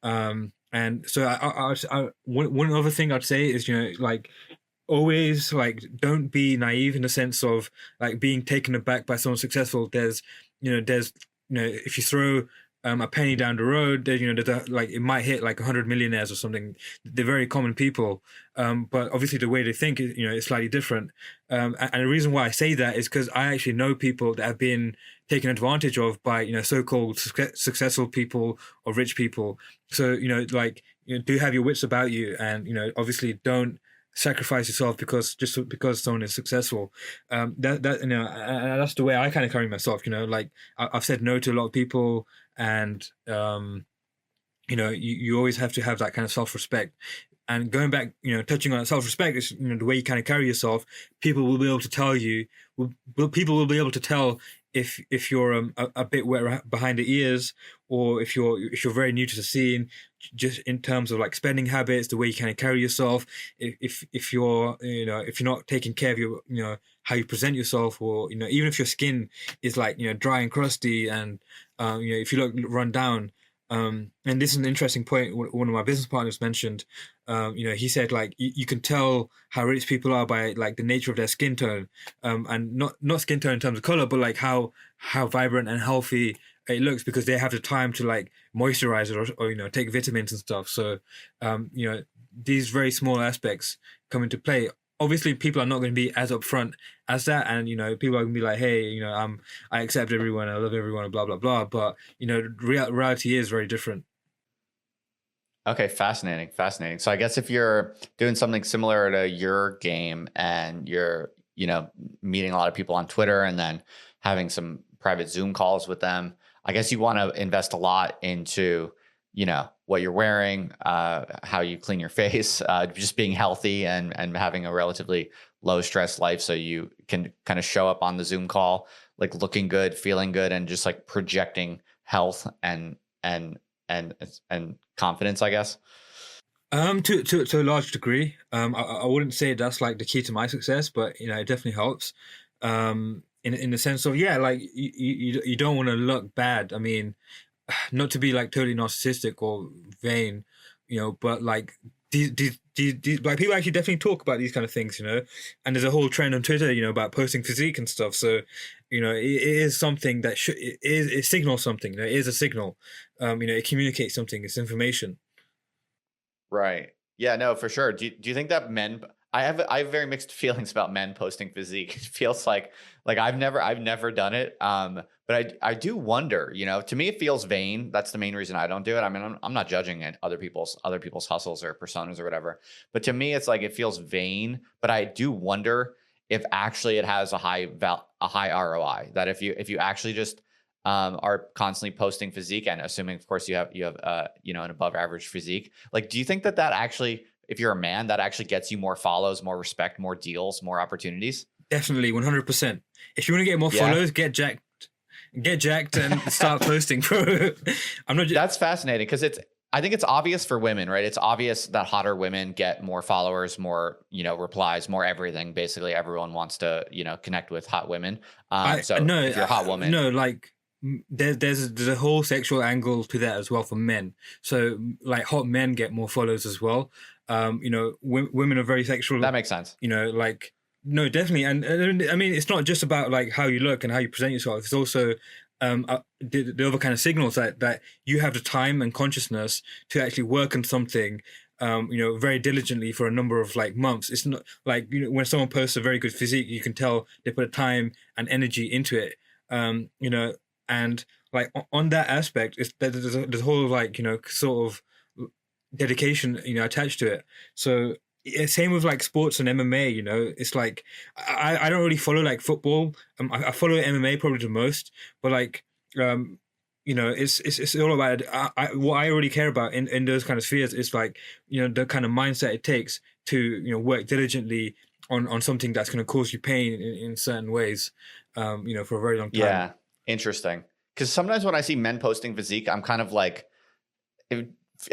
And so one other thing I'd say is like always like don't be naive in the sense of like being taken aback by someone successful. There's if you throw a penny down the road, there's like it might hit like 100 millionaires or something. They're very common people, but obviously the way they think is slightly different. And the reason why I say that is because I actually know people that have been taken advantage of by so-called successful people or rich people. So do have your wits about you, and obviously don't sacrifice yourself because someone is successful. That's the way I kind of carry myself. Like I've said no to a lot of people, and you always have to have that kind of self-respect. And going back, touching on that self-respect is the way you kind of carry yourself. People will be able to tell you. People will be able to tell if you're a bit wet behind the ears, or if you're very new to the scene, just in terms of like spending habits, the way you kind of carry yourself. If you're if you're not taking care of your how you present yourself, or even if your skin is like dry and crusty, and if you look run down. And this is an interesting point. One of my business partners mentioned. He said like you can tell how rich people are by like the nature of their skin tone, and not skin tone in terms of color, but like how vibrant and healthy it looks, because they have the time to like moisturize it, or take vitamins and stuff. So these very small aspects come into play. Obviously, people are not going to be as upfront as that, and people are going to be like, "Hey, I accept everyone, I love everyone, blah blah blah." But reality is very different. Okay, fascinating. So I guess if you're doing something similar to your game and you're, meeting a lot of people on Twitter and then having some private Zoom calls with them, I guess you want to invest a lot into, what you're wearing, how you clean your face, just being healthy and having a relatively low stress life, so you can kind of show up on the Zoom call like looking good, feeling good, and just like projecting health and confidence, I guess. To a large degree. I wouldn't say that's like the key to my success, but it definitely helps. in the sense of, yeah, like you don't want to look bad. I mean, not to be like totally narcissistic or vain, but like like people actually definitely talk about these kind of things, and there's a whole trend on Twitter, about posting physique and stuff. So, it is something that it signals something. It is a signal. It communicates something. It's information. Right. Yeah, no, for sure. Do you think that men I have very mixed feelings about men posting physique. It feels like I've never done it. But I do wonder, to me it feels vain. That's the main reason I don't do it. I mean, I'm not judging it, other people's hustles or personas or whatever. But to me it's like it feels vain, but I do wonder if actually it has a high ROI. That if you actually just are constantly posting physique, and assuming of course you have an above average physique, like do you think that actually, if you're a man, that actually gets you more follows, more respect, more deals, more opportunities? Definitely, 100%. If you want to get more Yeah. followers, get jacked, and start posting, bro. I'm not. That's fascinating because I think it's obvious for women, right? It's obvious that hotter women get more followers, more, replies, more everything. Basically, everyone wants to, connect with hot women. I So no, if you're a hot woman, no, like there's a whole sexual angle to that as well for men. So like hot men get more followers as well. Women are very sexual. that makes sense. Like no, definitely, and I mean it's not just about like how you look and how you present yourself. It's also the other kind of signals that you have the time and consciousness to actually work on something. Very diligently for a number of like months. It's not like when someone posts a very good physique, you can tell they put time and energy into it. And like on that aspect, there's a whole like sort of dedication attached to it. So same with like sports and MMA. It's like I don't really follow like football. I follow MMA probably the most, but like um it's all about what I really care about in those kind of spheres is like the kind of mindset it takes to work diligently on something that's going to cause you pain in certain ways for a very long time. Yeah, interesting. Because sometimes when I see men posting physique, I'm kind of like,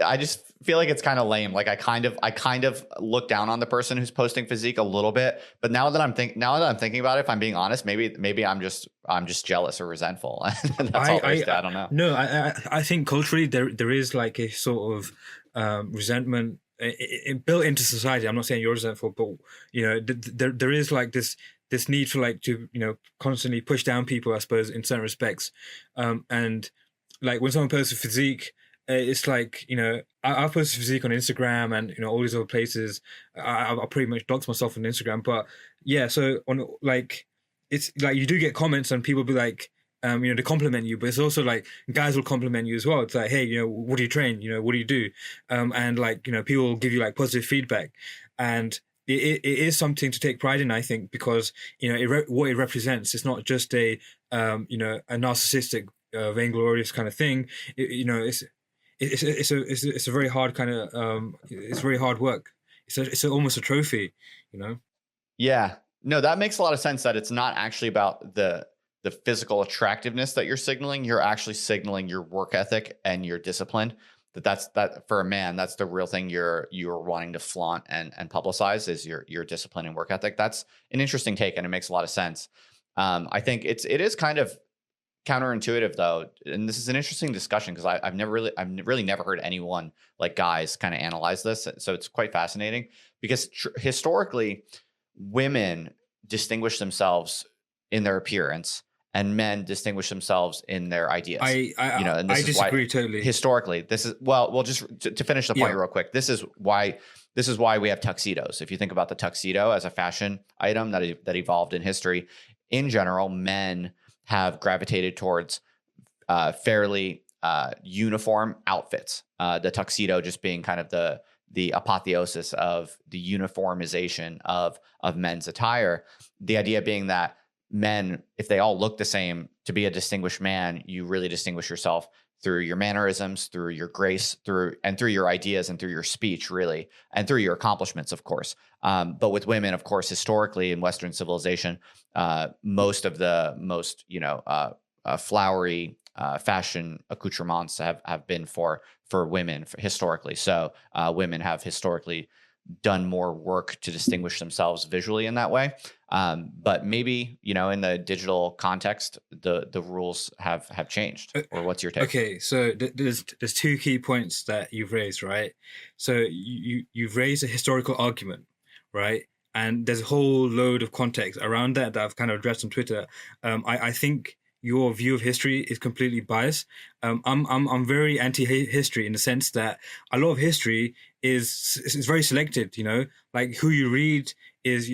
I just feel like it's kind of lame. Like I kind of look down on the person who's posting physique a little bit. But now that I'm thinking about it, if I'm being honest, maybe I'm just jealous or resentful. That's all there is to it. I don't know. No, I think culturally there is like a sort of resentment built into society. I'm not saying you're resentful, but there is like this need for like to constantly push down people, I suppose, in certain respects. And like when someone posts a physique, it's like I post physique on Instagram and all these other places. I pretty much dox myself on Instagram, but yeah. So on like it's like you do get comments and people be like, they compliment you, but it's also like guys will compliment you as well. It's like, hey, what do you train? What do you do? And like people will give you like positive feedback, and it is something to take pride in, I think, because what it represents. It's not just a a narcissistic, vainglorious kind of thing. It's a very hard kind of it's very hard work. It's almost a trophy, you know. Yeah. No, that makes a lot of sense that it's not actually about the physical attractiveness that you're signaling. You're actually signaling your work ethic and your discipline. That for a man, that's the real thing you're wanting to flaunt and publicize is your discipline and work ethic. That's an interesting take, and it makes a lot of sense. I think it is kind of counterintuitive though, and this is an interesting discussion because I've really never heard anyone like guys kind of analyze this. So it's quite fascinating because historically, women distinguish themselves in their appearance and men distinguish themselves in their ideas. And this I disagree totally. Historically, this is well, just to finish the point real quick. This is why we have tuxedos. If you think about the tuxedo as a fashion item that evolved in history, in general, men have gravitated towards fairly uniform outfits. The tuxedo just being kind of the apotheosis of the uniformization of men's attire. The idea being that men, if they all look the same, to be a distinguished man, you really distinguish yourself through your mannerisms, through your grace, through your ideas and through your speech, really, and through your accomplishments, of course. But with women, of course, historically in Western civilization, most of the most, flowery fashion accoutrements have been for women historically. So women have historically done more work to distinguish themselves visually in that way. But maybe, in the digital context, the rules have changed. Or what's your take? Okay, so there's two key points that you've raised, right? So you've raised a historical argument, right? And there's a whole load of context around that I've kind of addressed on Twitter. I think your view of history is completely biased. I'm very anti-history in the sense that a lot of history is very selected. Like who you read is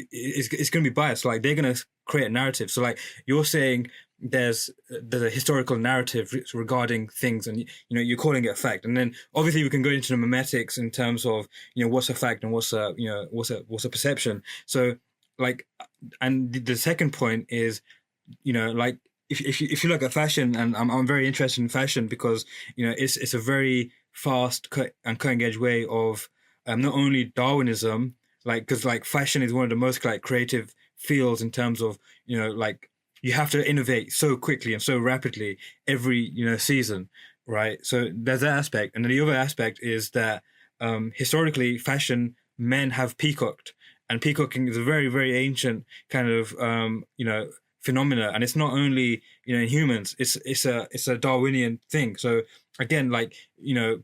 going to be biased. Like they're going to create a narrative. So like you're saying there's a historical narrative regarding things, and you're calling it a fact, and then obviously we can go into the memetics in terms of what's a fact and what's a perception. So like, and the second point is like if you look at fashion, and I'm very interested in fashion because it's a very fast and cutting edge way of not only Darwinism, like because like fashion is one of the most like creative fields in terms of like you have to innovate so quickly and so rapidly every season, right? So there's that aspect, and then the other aspect is that historically fashion men have peacocked, and peacocking is a very very ancient kind of phenomena, and it's not only in humans, it's a Darwinian thing. So again, like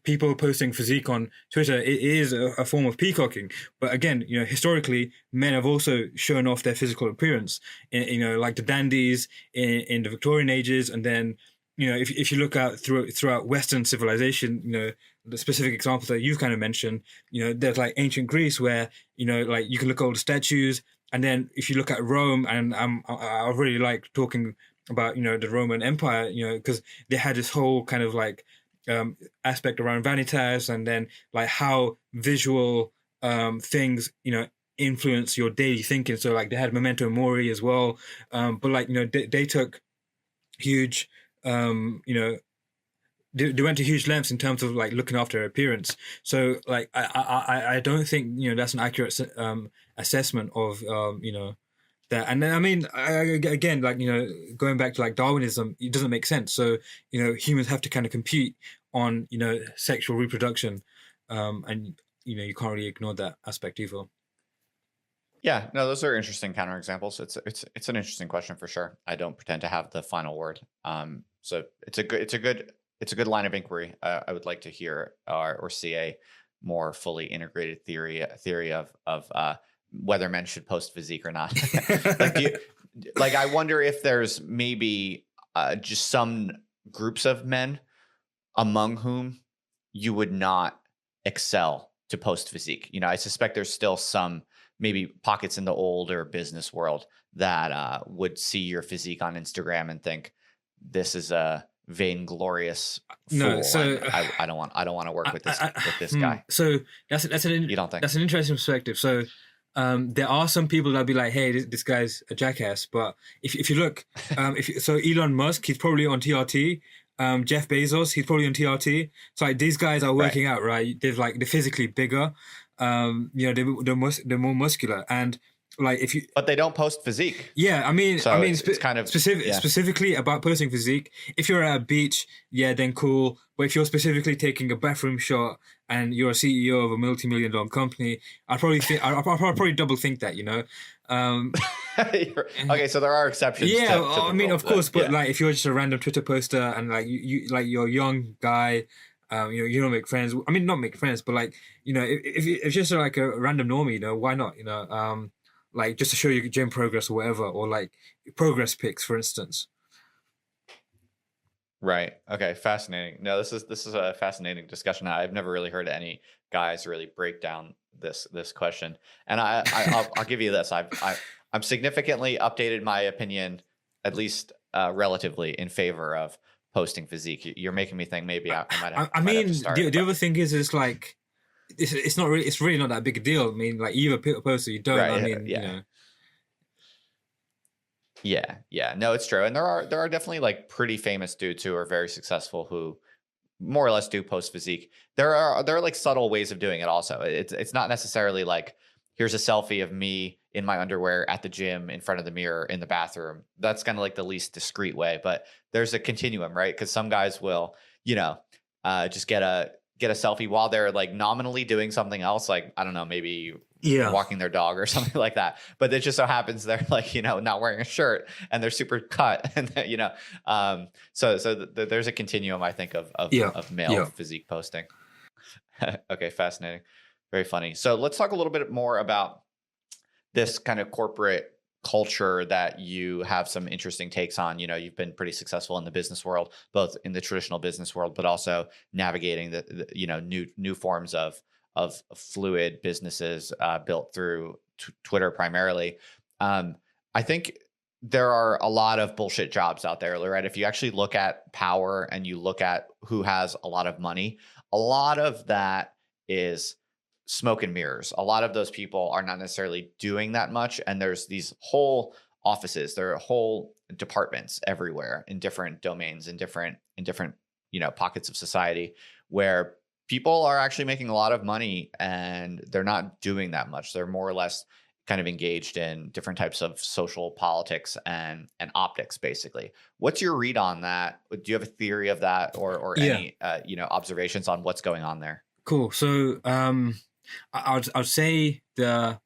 people posting physique on Twitter, it is a form of peacocking. But again, historically men have also shown off their physical appearance like the dandies in the Victorian ages, and then if you look out throughout Western civilization, the specific examples that you've kind of mentioned, there's like ancient Greece where like you can look at all the statues. And then if you look at Rome, and I really like talking about the Roman Empire, because they had this whole kind of like aspect around vanitas, and then like how visual things influence your daily thinking. So like they had memento mori as well, but like they took huge they went to huge lengths in terms of like looking after their appearance. So like I don't think that's an accurate assessment of that. And then I mean again, like going back to like Darwinism, it doesn't make sense. So humans have to kind of compete on sexual reproduction, and you can't really ignore that aspect either. Yeah, no, those are interesting counterexamples. It's an interesting question for sure. I don't pretend to have the final word. So it's a good line of inquiry. I would like to hear or see a more fully integrated theory of whether men should post physique or not. Like, I wonder if there's maybe just some groups of men among whom you would not excel to post physique. I suspect there's still some maybe pockets in the older business world that would see your physique on Instagram and think this is a vainglorious fool. No, so I don't want to work with this guy. So You don't think? That's an interesting perspective. So there are some people that'll be like, hey, this guy's a jackass. But if you look, so Elon Musk, he's probably on TRT. Jeff Bezos, he's probably on TRT. So like these guys are working out, right? They're physically bigger. They're more muscular, and like but they don't post physique. Yeah, it's kind of specifically about posting physique. If you're at a beach, yeah, then cool. But if you're specifically taking a bathroom shot and you're a CEO of a multi-million-dollar company, I'll probably double think that. Okay, so there are exceptions. Yeah, to I mean, of course, but yeah. like if you're just a random Twitter poster and like you're a young guy. You don't make friends. I mean, not make friends, but like, if just like a random normie, why not? Like just to show you gym progress or whatever, or like progress pics, for instance. Right. Okay. Fascinating. No, this is a fascinating discussion. I've never really heard any guys really break down this question, and I'll give you this. I'm significantly updated my opinion, at least relatively, in favor of posting physique. You're making me think maybe I might have. I to start, the other thing is like it's not really, it's really not that big a deal. I mean, like you either post or you don't. Right, I mean, yeah. Yeah. No, it's true, and there are definitely like pretty famous dudes who are very successful who more or less do post physique. There are like subtle ways of doing it. Also, it's not necessarily like here's a selfie of me in my underwear at the gym in front of the mirror in the bathroom. That's kind of like the least discreet way, but there's a continuum, right? Because some guys will, just get get a selfie while they're like nominally doing something else, like I don't know, maybe Yeah. walking their dog or something like that. But it just so happens they're like, not wearing a shirt and they're super cut, and there's a continuum, I think, Yeah. of male Yeah. physique posting. Okay, fascinating, very funny. So let's talk a little bit more about this kind of corporate culture that you have some interesting takes on. You've been pretty successful in the business world, both in the traditional business world, but also navigating the new forms of fluid businesses built through Twitter primarily. I think there are a lot of bullshit jobs out there, right? If you actually look at power and you look at who has a lot of money, a lot of that is smoke and mirrors. A lot of those people are not necessarily doing that much. And there's these whole offices, there are whole departments everywhere in different domains, in different, pockets of society where people are actually making a lot of money and they're not doing that much. They're more or less kind of engaged in different types of social politics and optics, basically. What's your read on that? Do you have a theory of that, or any observations on what's going on there? Cool. So I'd say the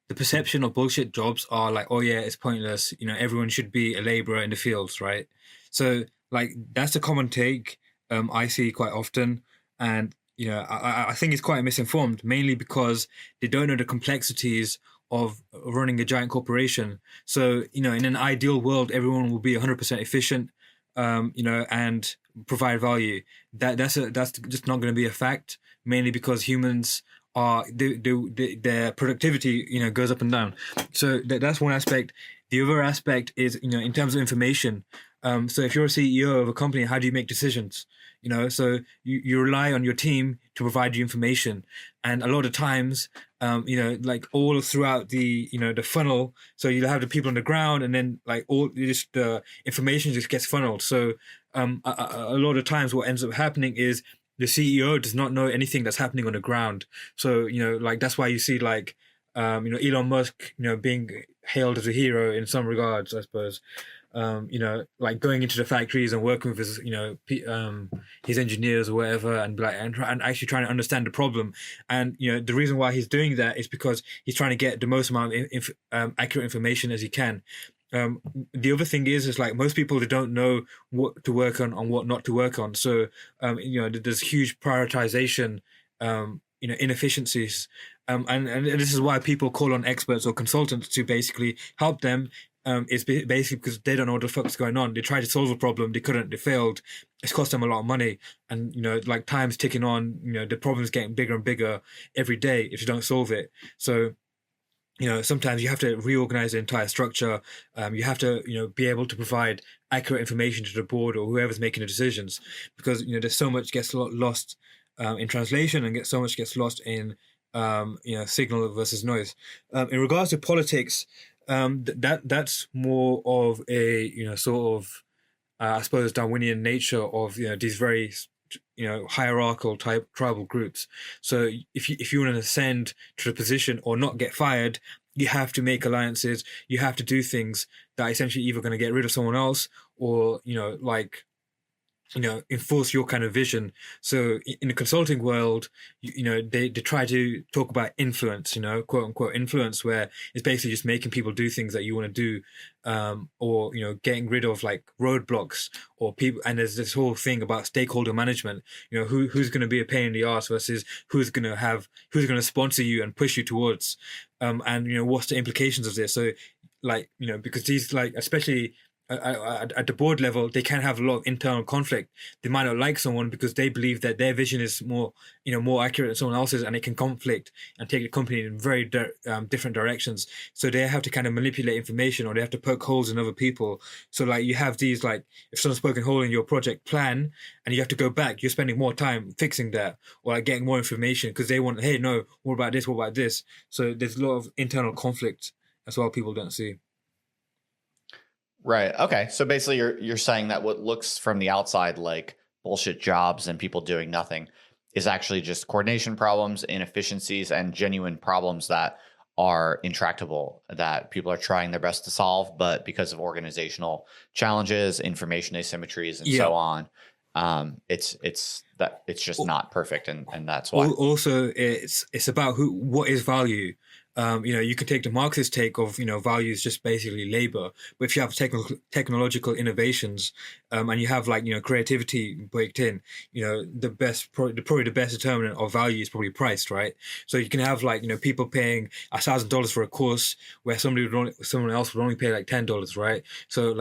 perception of bullshit jobs are like, oh yeah, it's pointless. Everyone should be a laborer in the fields, right? So like that's a common take I see quite often, and I think it's quite misinformed, mainly because they don't know the complexities of running a giant corporation. So in an ideal world, everyone will be 100% efficient, and provide value. That's just not going to be a fact, mainly because humans are their productivity goes up and down. So that's one aspect. The other aspect is in terms of information. So if you're a CEO of a company, how do you make decisions? So you rely on your team to provide you information, and a lot of times like all throughout the the funnel, so you'll have the people on the ground, and then like all just the information just gets funneled. So a lot of times what ends up happening is the CEO does not know anything that's happening on the ground. So like that's why you see like Elon Musk being hailed as a hero in some regards, I suppose. Like going into the factories and working with his his engineers or whatever, and and actually trying to understand the problem. And the reason why he's doing that is because he's trying to get the most amount of accurate information as he can. The other thing is like most people, they don't know what to work on and what not to work on. So there's huge prioritization, inefficiencies, and this is why people call on experts or consultants to basically help them. It's basically because they don't know what the fuck's going on. They tried to solve a problem, they couldn't, they failed. It's cost them a lot of money, and like time's ticking on. The problem's getting bigger and bigger every day if you don't solve it. So sometimes you have to reorganize the entire structure. You have to be able to provide accurate information to the board or whoever's making the decisions, because there's so much gets lost in translation, and so much gets lost in signal versus noise. In regards to politics, that's more of a sort of I suppose Darwinian nature of these very hierarchical type tribal groups. So if you want to ascend to the position or not get fired, you have to make alliances. You have to do things that are essentially either going to get rid of someone else or like enforce your kind of vision. So in the consulting world, they try to talk about influence, quote unquote influence, where it's basically just making people do things that you want to do, or getting rid of like roadblocks or people. And there's this whole thing about stakeholder management. Who's going to be a pain in the ass versus who's going to sponsor you and push you towards, and what's the implications of this. So like because these, like, especially at the board level, they can have a lot of internal conflict. They might not like someone because they believe that their vision is more accurate than someone else's, and it can conflict and take the company in very different directions. So they have to kind of manipulate information, or they have to poke holes in other people. So like you have these, like, if someone's poking a hole in your project plan and you have to go back, you're spending more time fixing that, or like getting more information because they want, hey, no, what about this? What about this? So there's a lot of internal conflict as well people don't see. Right. Okay. So basically you're saying that what looks from the outside like bullshit jobs and people doing nothing is actually just coordination problems, inefficiencies, and genuine problems that are intractable, that people are trying their best to solve, but because of organizational challenges, information asymmetries, and so on, it's just not perfect, and that's why. Also, it's about what is value. You can take the Marxist take of value is just basically labor, but if you have technological innovations, and you have creativity baked in, probably the best determinant of value is probably priced, right? So you can have people paying $1,000 for a course where someone else would only pay like $10, right? So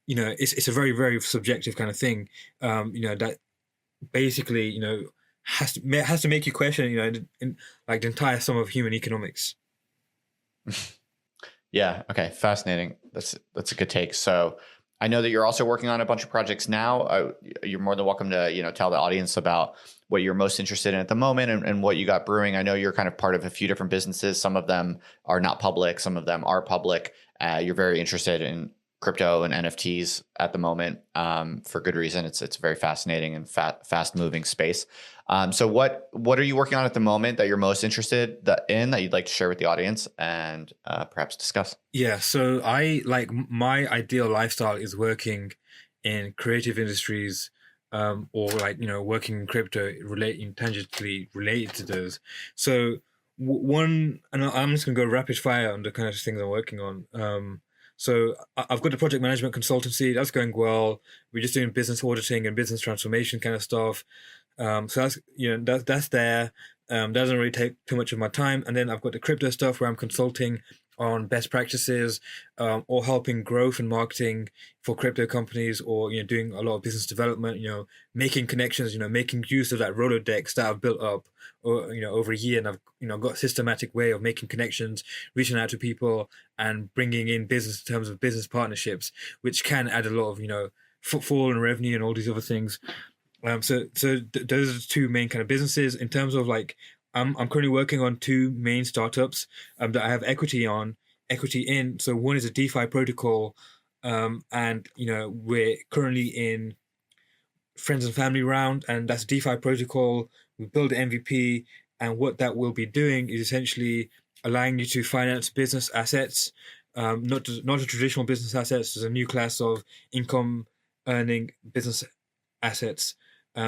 it's a very, very subjective kind of thing. That basically has to make you question in like the entire sum of human economics. Yeah. Okay. Fascinating. That's a good take. So I know that you're also working on a bunch of projects now. You're more than welcome to tell the audience about what you're most interested in at the moment and what you got brewing. I know you're kind of part of a few different businesses. Some of them are not public. Some of them are public. You're very interested in crypto and NFTs at the moment, for good reason. It's a very fascinating and fast moving space. So what are you working on at the moment that you're most interested in that you'd like to share with the audience and perhaps discuss? Yeah, so my ideal lifestyle is working in creative industries, or working in crypto, tangentially related to those. So one, and I'm just gonna go rapid fire on the kind of things I'm working on. So I've got a project management consultancy that's going well. We're just doing business auditing and business transformation kind of stuff. So that's there. Doesn't really take too much of my time. And then I've got the crypto stuff where I'm consulting on best practices, or helping growth and marketing for crypto companies, or doing a lot of business development. Making connections. Making use of that Rolodex that I've built up, or over a year, and I've got a systematic way of making connections, reaching out to people, and bringing in business in terms of business partnerships, which can add a lot of footfall and revenue and all these other things. So those are the two main kind of businesses. In terms of I'm currently working on two main startups that I have equity in. So one is a DeFi protocol, and we're currently in friends and family round, and that's a DeFi protocol. We build an MVP, and what that will be doing is essentially allowing you to finance business assets, not a traditional business assets. There's a new class of income earning business assets.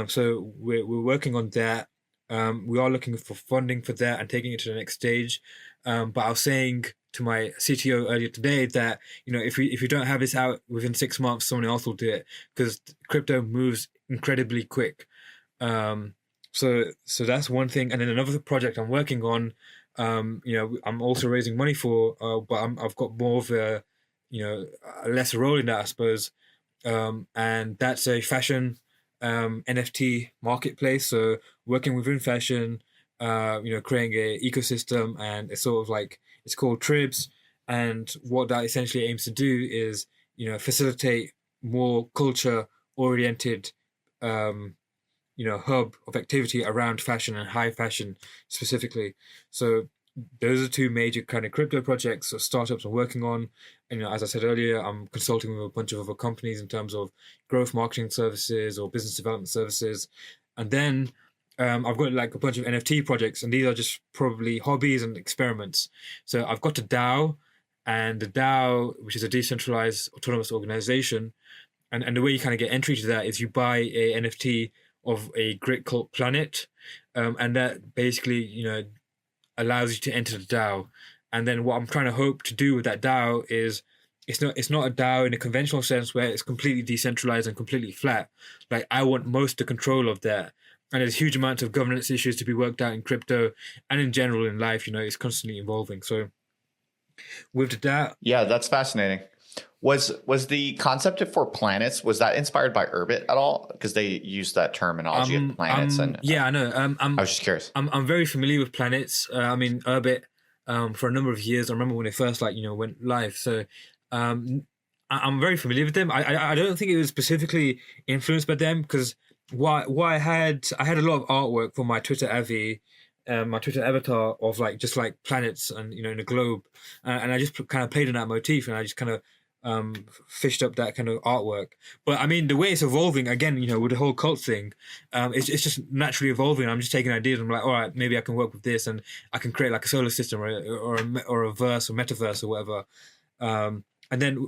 So we're working on that. We are looking for funding for that and taking it to the next stage. But I was saying to my CTO earlier today that if we don't have this out within 6 months, someone else will do it, because crypto moves incredibly quick. So that's one thing. And then another project I'm working on, I'm also raising money for, but I've got more of a less role in that, I suppose. And that's a fashion NFT marketplace. So working within fashion, creating a ecosystem, and it's sort of it's called Tribs, and what that essentially aims to do is facilitate more culture oriented hub of activity around fashion and high fashion specifically. So those are two major kind of crypto projects or startups I'm working on. And as I said earlier, I'm consulting with a bunch of other companies in terms of growth marketing services or business development services. And then I've got a bunch of NFT projects, and these are just probably hobbies and experiments. So I've got a DAO, and the DAO, which is a decentralized autonomous organization, and the way you kind of get entry to that is you buy a NFT of a Gritcult planet, and that basically allows you to enter the DAO. And then what I'm trying to hope to do with that DAO is it's not a DAO in a conventional sense where it's completely decentralized and completely flat. I want most of the control of that. And there's huge amounts of governance issues to be worked out in crypto and in general in life. It's constantly evolving. So with the DAO, yeah, that's fascinating. Was the concept for planets, was that inspired by Urbit at all? Because they use that terminology of planets. And yeah, I know. I was just curious. I'm very familiar with planets. Urbit, for a number of years. I remember when they first went live. So I'm very familiar with them. I don't think it was specifically influenced by them, because what I had a lot of artwork for my Twitter my Twitter avatar of just planets and in a globe, and I just kind of played on that motif, and I just kind of fished up that kind of artwork. But the way it's evolving again, with the whole cult thing, it's just naturally evolving. I'm just taking ideas. I'm like, all right, maybe I can work with this, and I can create a solar system or a verse or metaverse or whatever. And then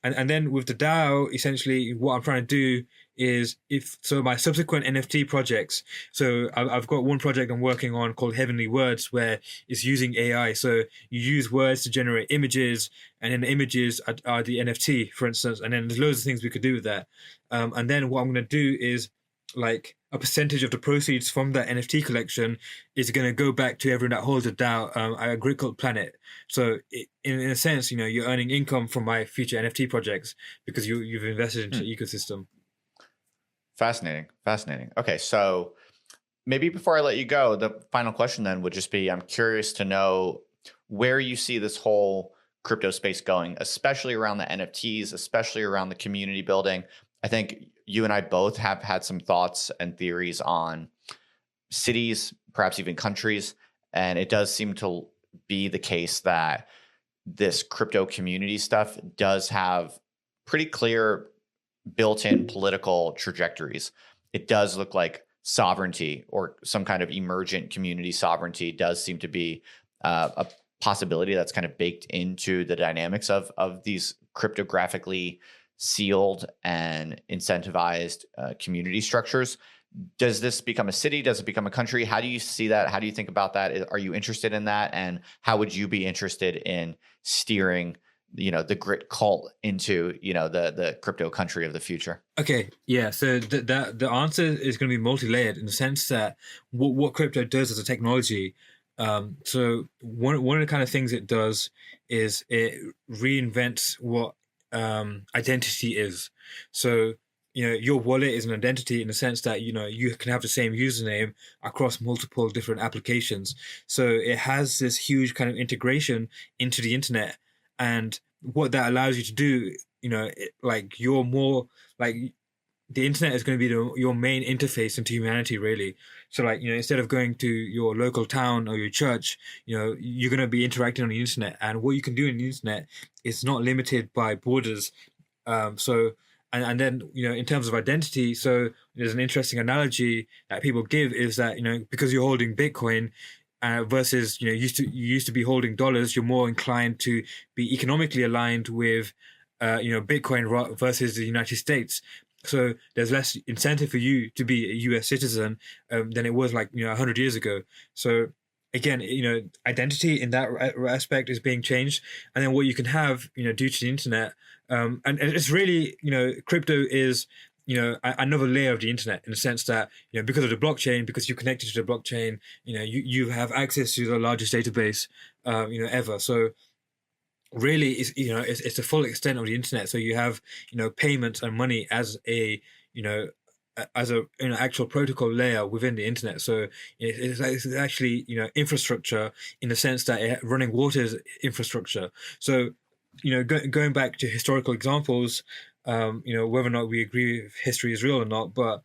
And then with the DAO, essentially what I'm trying to do is, if so my subsequent NFT projects, so I've got one project I'm working on called Heavenly Words, where it's using AI. So you use words to generate images, and then the images are the NFT, for instance, and then there's loads of things we could do with that. And then what I'm going to do is, like, a percentage of the proceeds from that NFT collection is going to go back to everyone that holds a DAO at Gritcult Planet. So in a sense, you're earning income from my future NFT projects because you've invested into the ecosystem. Fascinating. Fascinating. Okay. So maybe before I let you go, the final question then would just be, I'm curious to know where you see this whole crypto space going, especially around the NFTs, especially around the community building. I think you and I both have had some thoughts and theories on cities, perhaps even countries. And it does seem to be the case that this crypto community stuff does have pretty clear built-in political trajectories. It does look like sovereignty or some kind of emergent community sovereignty does seem to be a possibility that's kind of baked into the dynamics of these cryptographically sealed and incentivized community structures. Does this become a city? Does it become a country? How do you see that? How do you think about that? Are you interested in that? And how would you be interested in steering the Gritcult into, the crypto country of the future? Okay, yeah. So the answer is going to be multi-layered in the sense that what crypto does as a technology. So one of the kind of things it does is it reinvents what identity is. So your wallet is an identity in the sense that you can have the same username across multiple different applications. So it has this huge kind of integration into the internet. And what that allows you to do, you're more like, the internet is going to be your main interface into humanity, really. So instead of going to your local town or your church, you're going to be interacting on the internet. And what you can do in the internet is not limited by borders. And then, in terms of identity, so there's an interesting analogy that people give is that, because you're holding Bitcoin, versus you used to be holding dollars, you're more inclined to be economically aligned with Bitcoin versus the United States. So there's less incentive for you to be a US citizen than it was 100 years ago. So again, identity in that aspect is being changed. And then what you can have due to the internet, and it's really crypto is another layer of the internet, in the sense that because of the blockchain, because you're connected to the blockchain, you have access to the largest database ever. So really it's the full extent of the internet. So you have payments and money as a actual protocol layer within the internet. So it's actually infrastructure, in the sense that running water is infrastructure. So going back to historical examples, whether or not we agree if history is real or not, but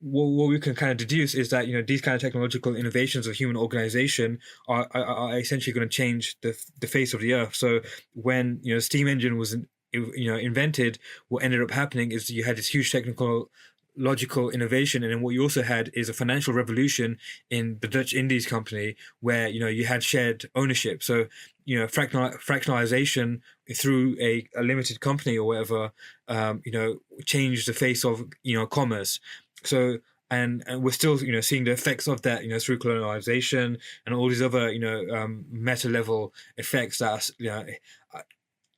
what we can kind of deduce is that these kind of technological innovations of human organization are essentially going to change the face of the earth. So when the steam engine was invented, what ended up happening is you had this huge technological innovation, and then what you also had is a financial revolution in the Dutch Indies company, where you had shared ownership. So fractionalization through a limited company or whatever changed the face of commerce. So and we're still seeing the effects of that through colonization and all these other meta level effects that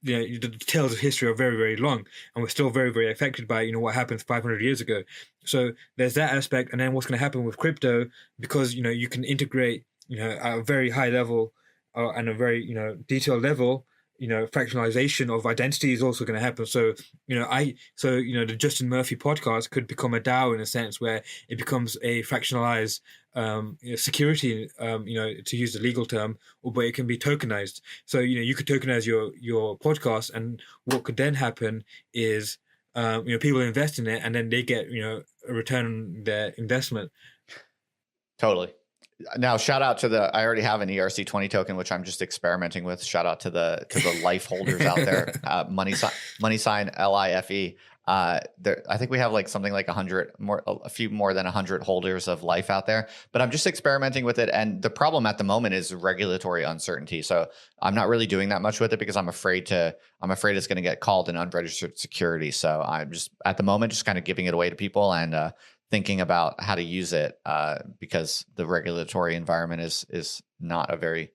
the tales of history are very, very long, and we're still very, very affected by what happened 500 years ago. So there's that aspect, and then what's going to happen with crypto, because you can integrate at a very high level and a very detailed level. Fractionalization of identity is also going to happen. So the Justin Murphy podcast could become a DAO, in a sense, where it becomes a fractionalized security, to use the legal term, but it can be tokenized. So you could tokenize your podcast, and what could then happen is people invest in it, and then they get a return on their investment. Totally. Now, shout out to I already have an ERC20 token, which I'm just experimenting with. Shout out to the life holders out there. Money sign LIFE. I think we have like something like a few more than 100 holders of life out there, but I'm just experimenting with it. And the problem at the moment is regulatory uncertainty. So I'm not really doing that much with it because I'm afraid it's going to get called an unregistered security. So I'm just at the moment just kind of giving it away to people and thinking about how to use it because the regulatory environment is not a very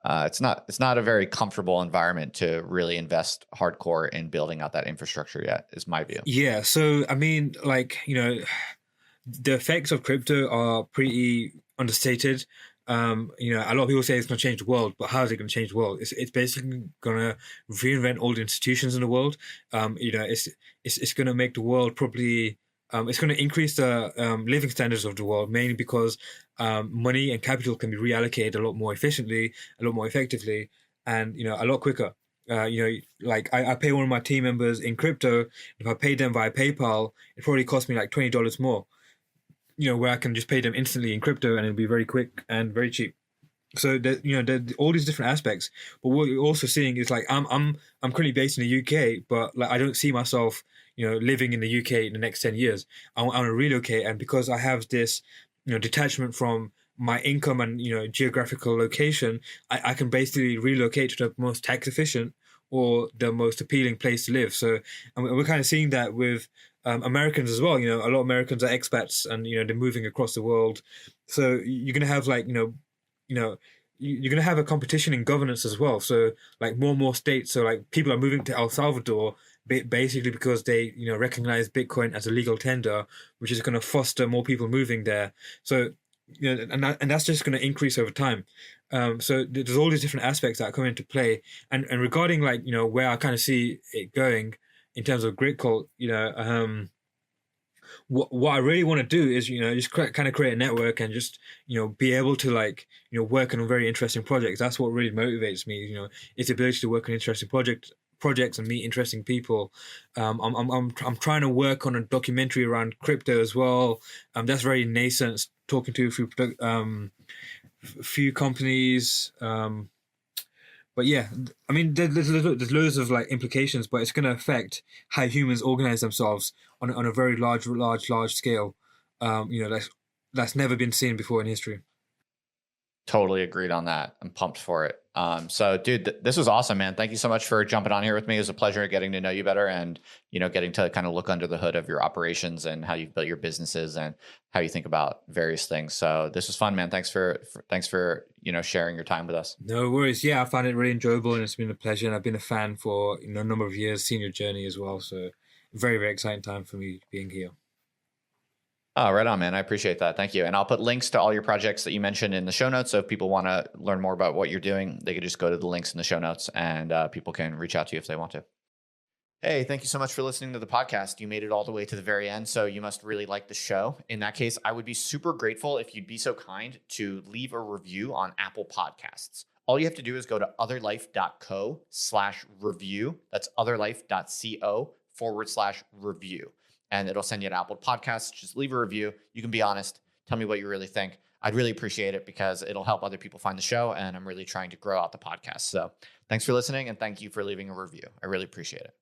it's not a very comfortable environment to really invest hardcore in building out that infrastructure yet, is my view. Yeah, so I mean, like, the effects of crypto are pretty understated. A lot of people say it's going to change the world, but how is it going to change the world? It's basically going to reinvent all the institutions in the world. It's going to make the world probably. It's going to increase the living standards of the world, mainly because money and capital can be reallocated a lot more efficiently, a lot more effectively, and a lot quicker. Like I pay one of my team members in crypto. If I paid them via PayPal, it probably cost me like $20 more. Where I can just pay them instantly in crypto and it'll be very quick and very cheap. So there all these different aspects. But what you're also seeing is like I'm currently based in the UK, but like I don't see myself living in the UK in the next 10 years. I want to relocate, and because I have this detachment from my income and geographical location, I can basically relocate to the most tax efficient or the most appealing place to live. So and we're kind of seeing that with Americans as well. A lot of Americans are expats, and they're moving across the world. So you're gonna have like you're gonna have a competition in governance as well. So like more and more states. So like people are moving to El Salvador basically because they recognize Bitcoin as a legal tender, which is going to foster more people moving there. So and that's just going to increase over time. So there's all these different aspects that come into play. And regarding like where I kind of see it going in terms of Gritcult, what I really want to do is just kind of create a network and just be able to like work on very interesting projects. That's what really motivates me. Is the ability to work on interesting projects and meet interesting people. I'm trying to work on a documentary around crypto as well. That's very nascent. Talking to a few companies. But yeah, I mean, there's loads of like implications, but it's going to affect how humans organize themselves on a very large scale. That's never been seen before in history. Totally agreed on that. I'm pumped for it. So dude, this was awesome, man. Thank you so much for jumping on here with me. It was a pleasure getting to know you better and, getting to kind of look under the hood of your operations and how you've built your businesses and how you think about various things. So this was fun, man. Thanks for sharing your time with us. No worries. Yeah, I found it really enjoyable and it's been a pleasure. And I've been a fan for a number of years, seen your journey as well. So very, very exciting time for me being here. Oh, right on, man. I appreciate that. Thank you. And I'll put links to all your projects that you mentioned in the show notes. So if people want to learn more about what you're doing, they could just go to the links in the show notes and people can reach out to you if they want to. Hey, thank you so much for listening to the podcast. You made it all the way to the very end, so you must really like the show. In that case, I would be super grateful if you'd be so kind to leave a review on Apple Podcasts. All you have to do is go to otherlife.co/review. That's otherlife.co/review. And it'll send you an Apple Podcast. Just leave a review. You can be honest. Tell me what you really think. I'd really appreciate it because it'll help other people find the show. And I'm really trying to grow out the podcast. So thanks for listening and thank you for leaving a review. I really appreciate it.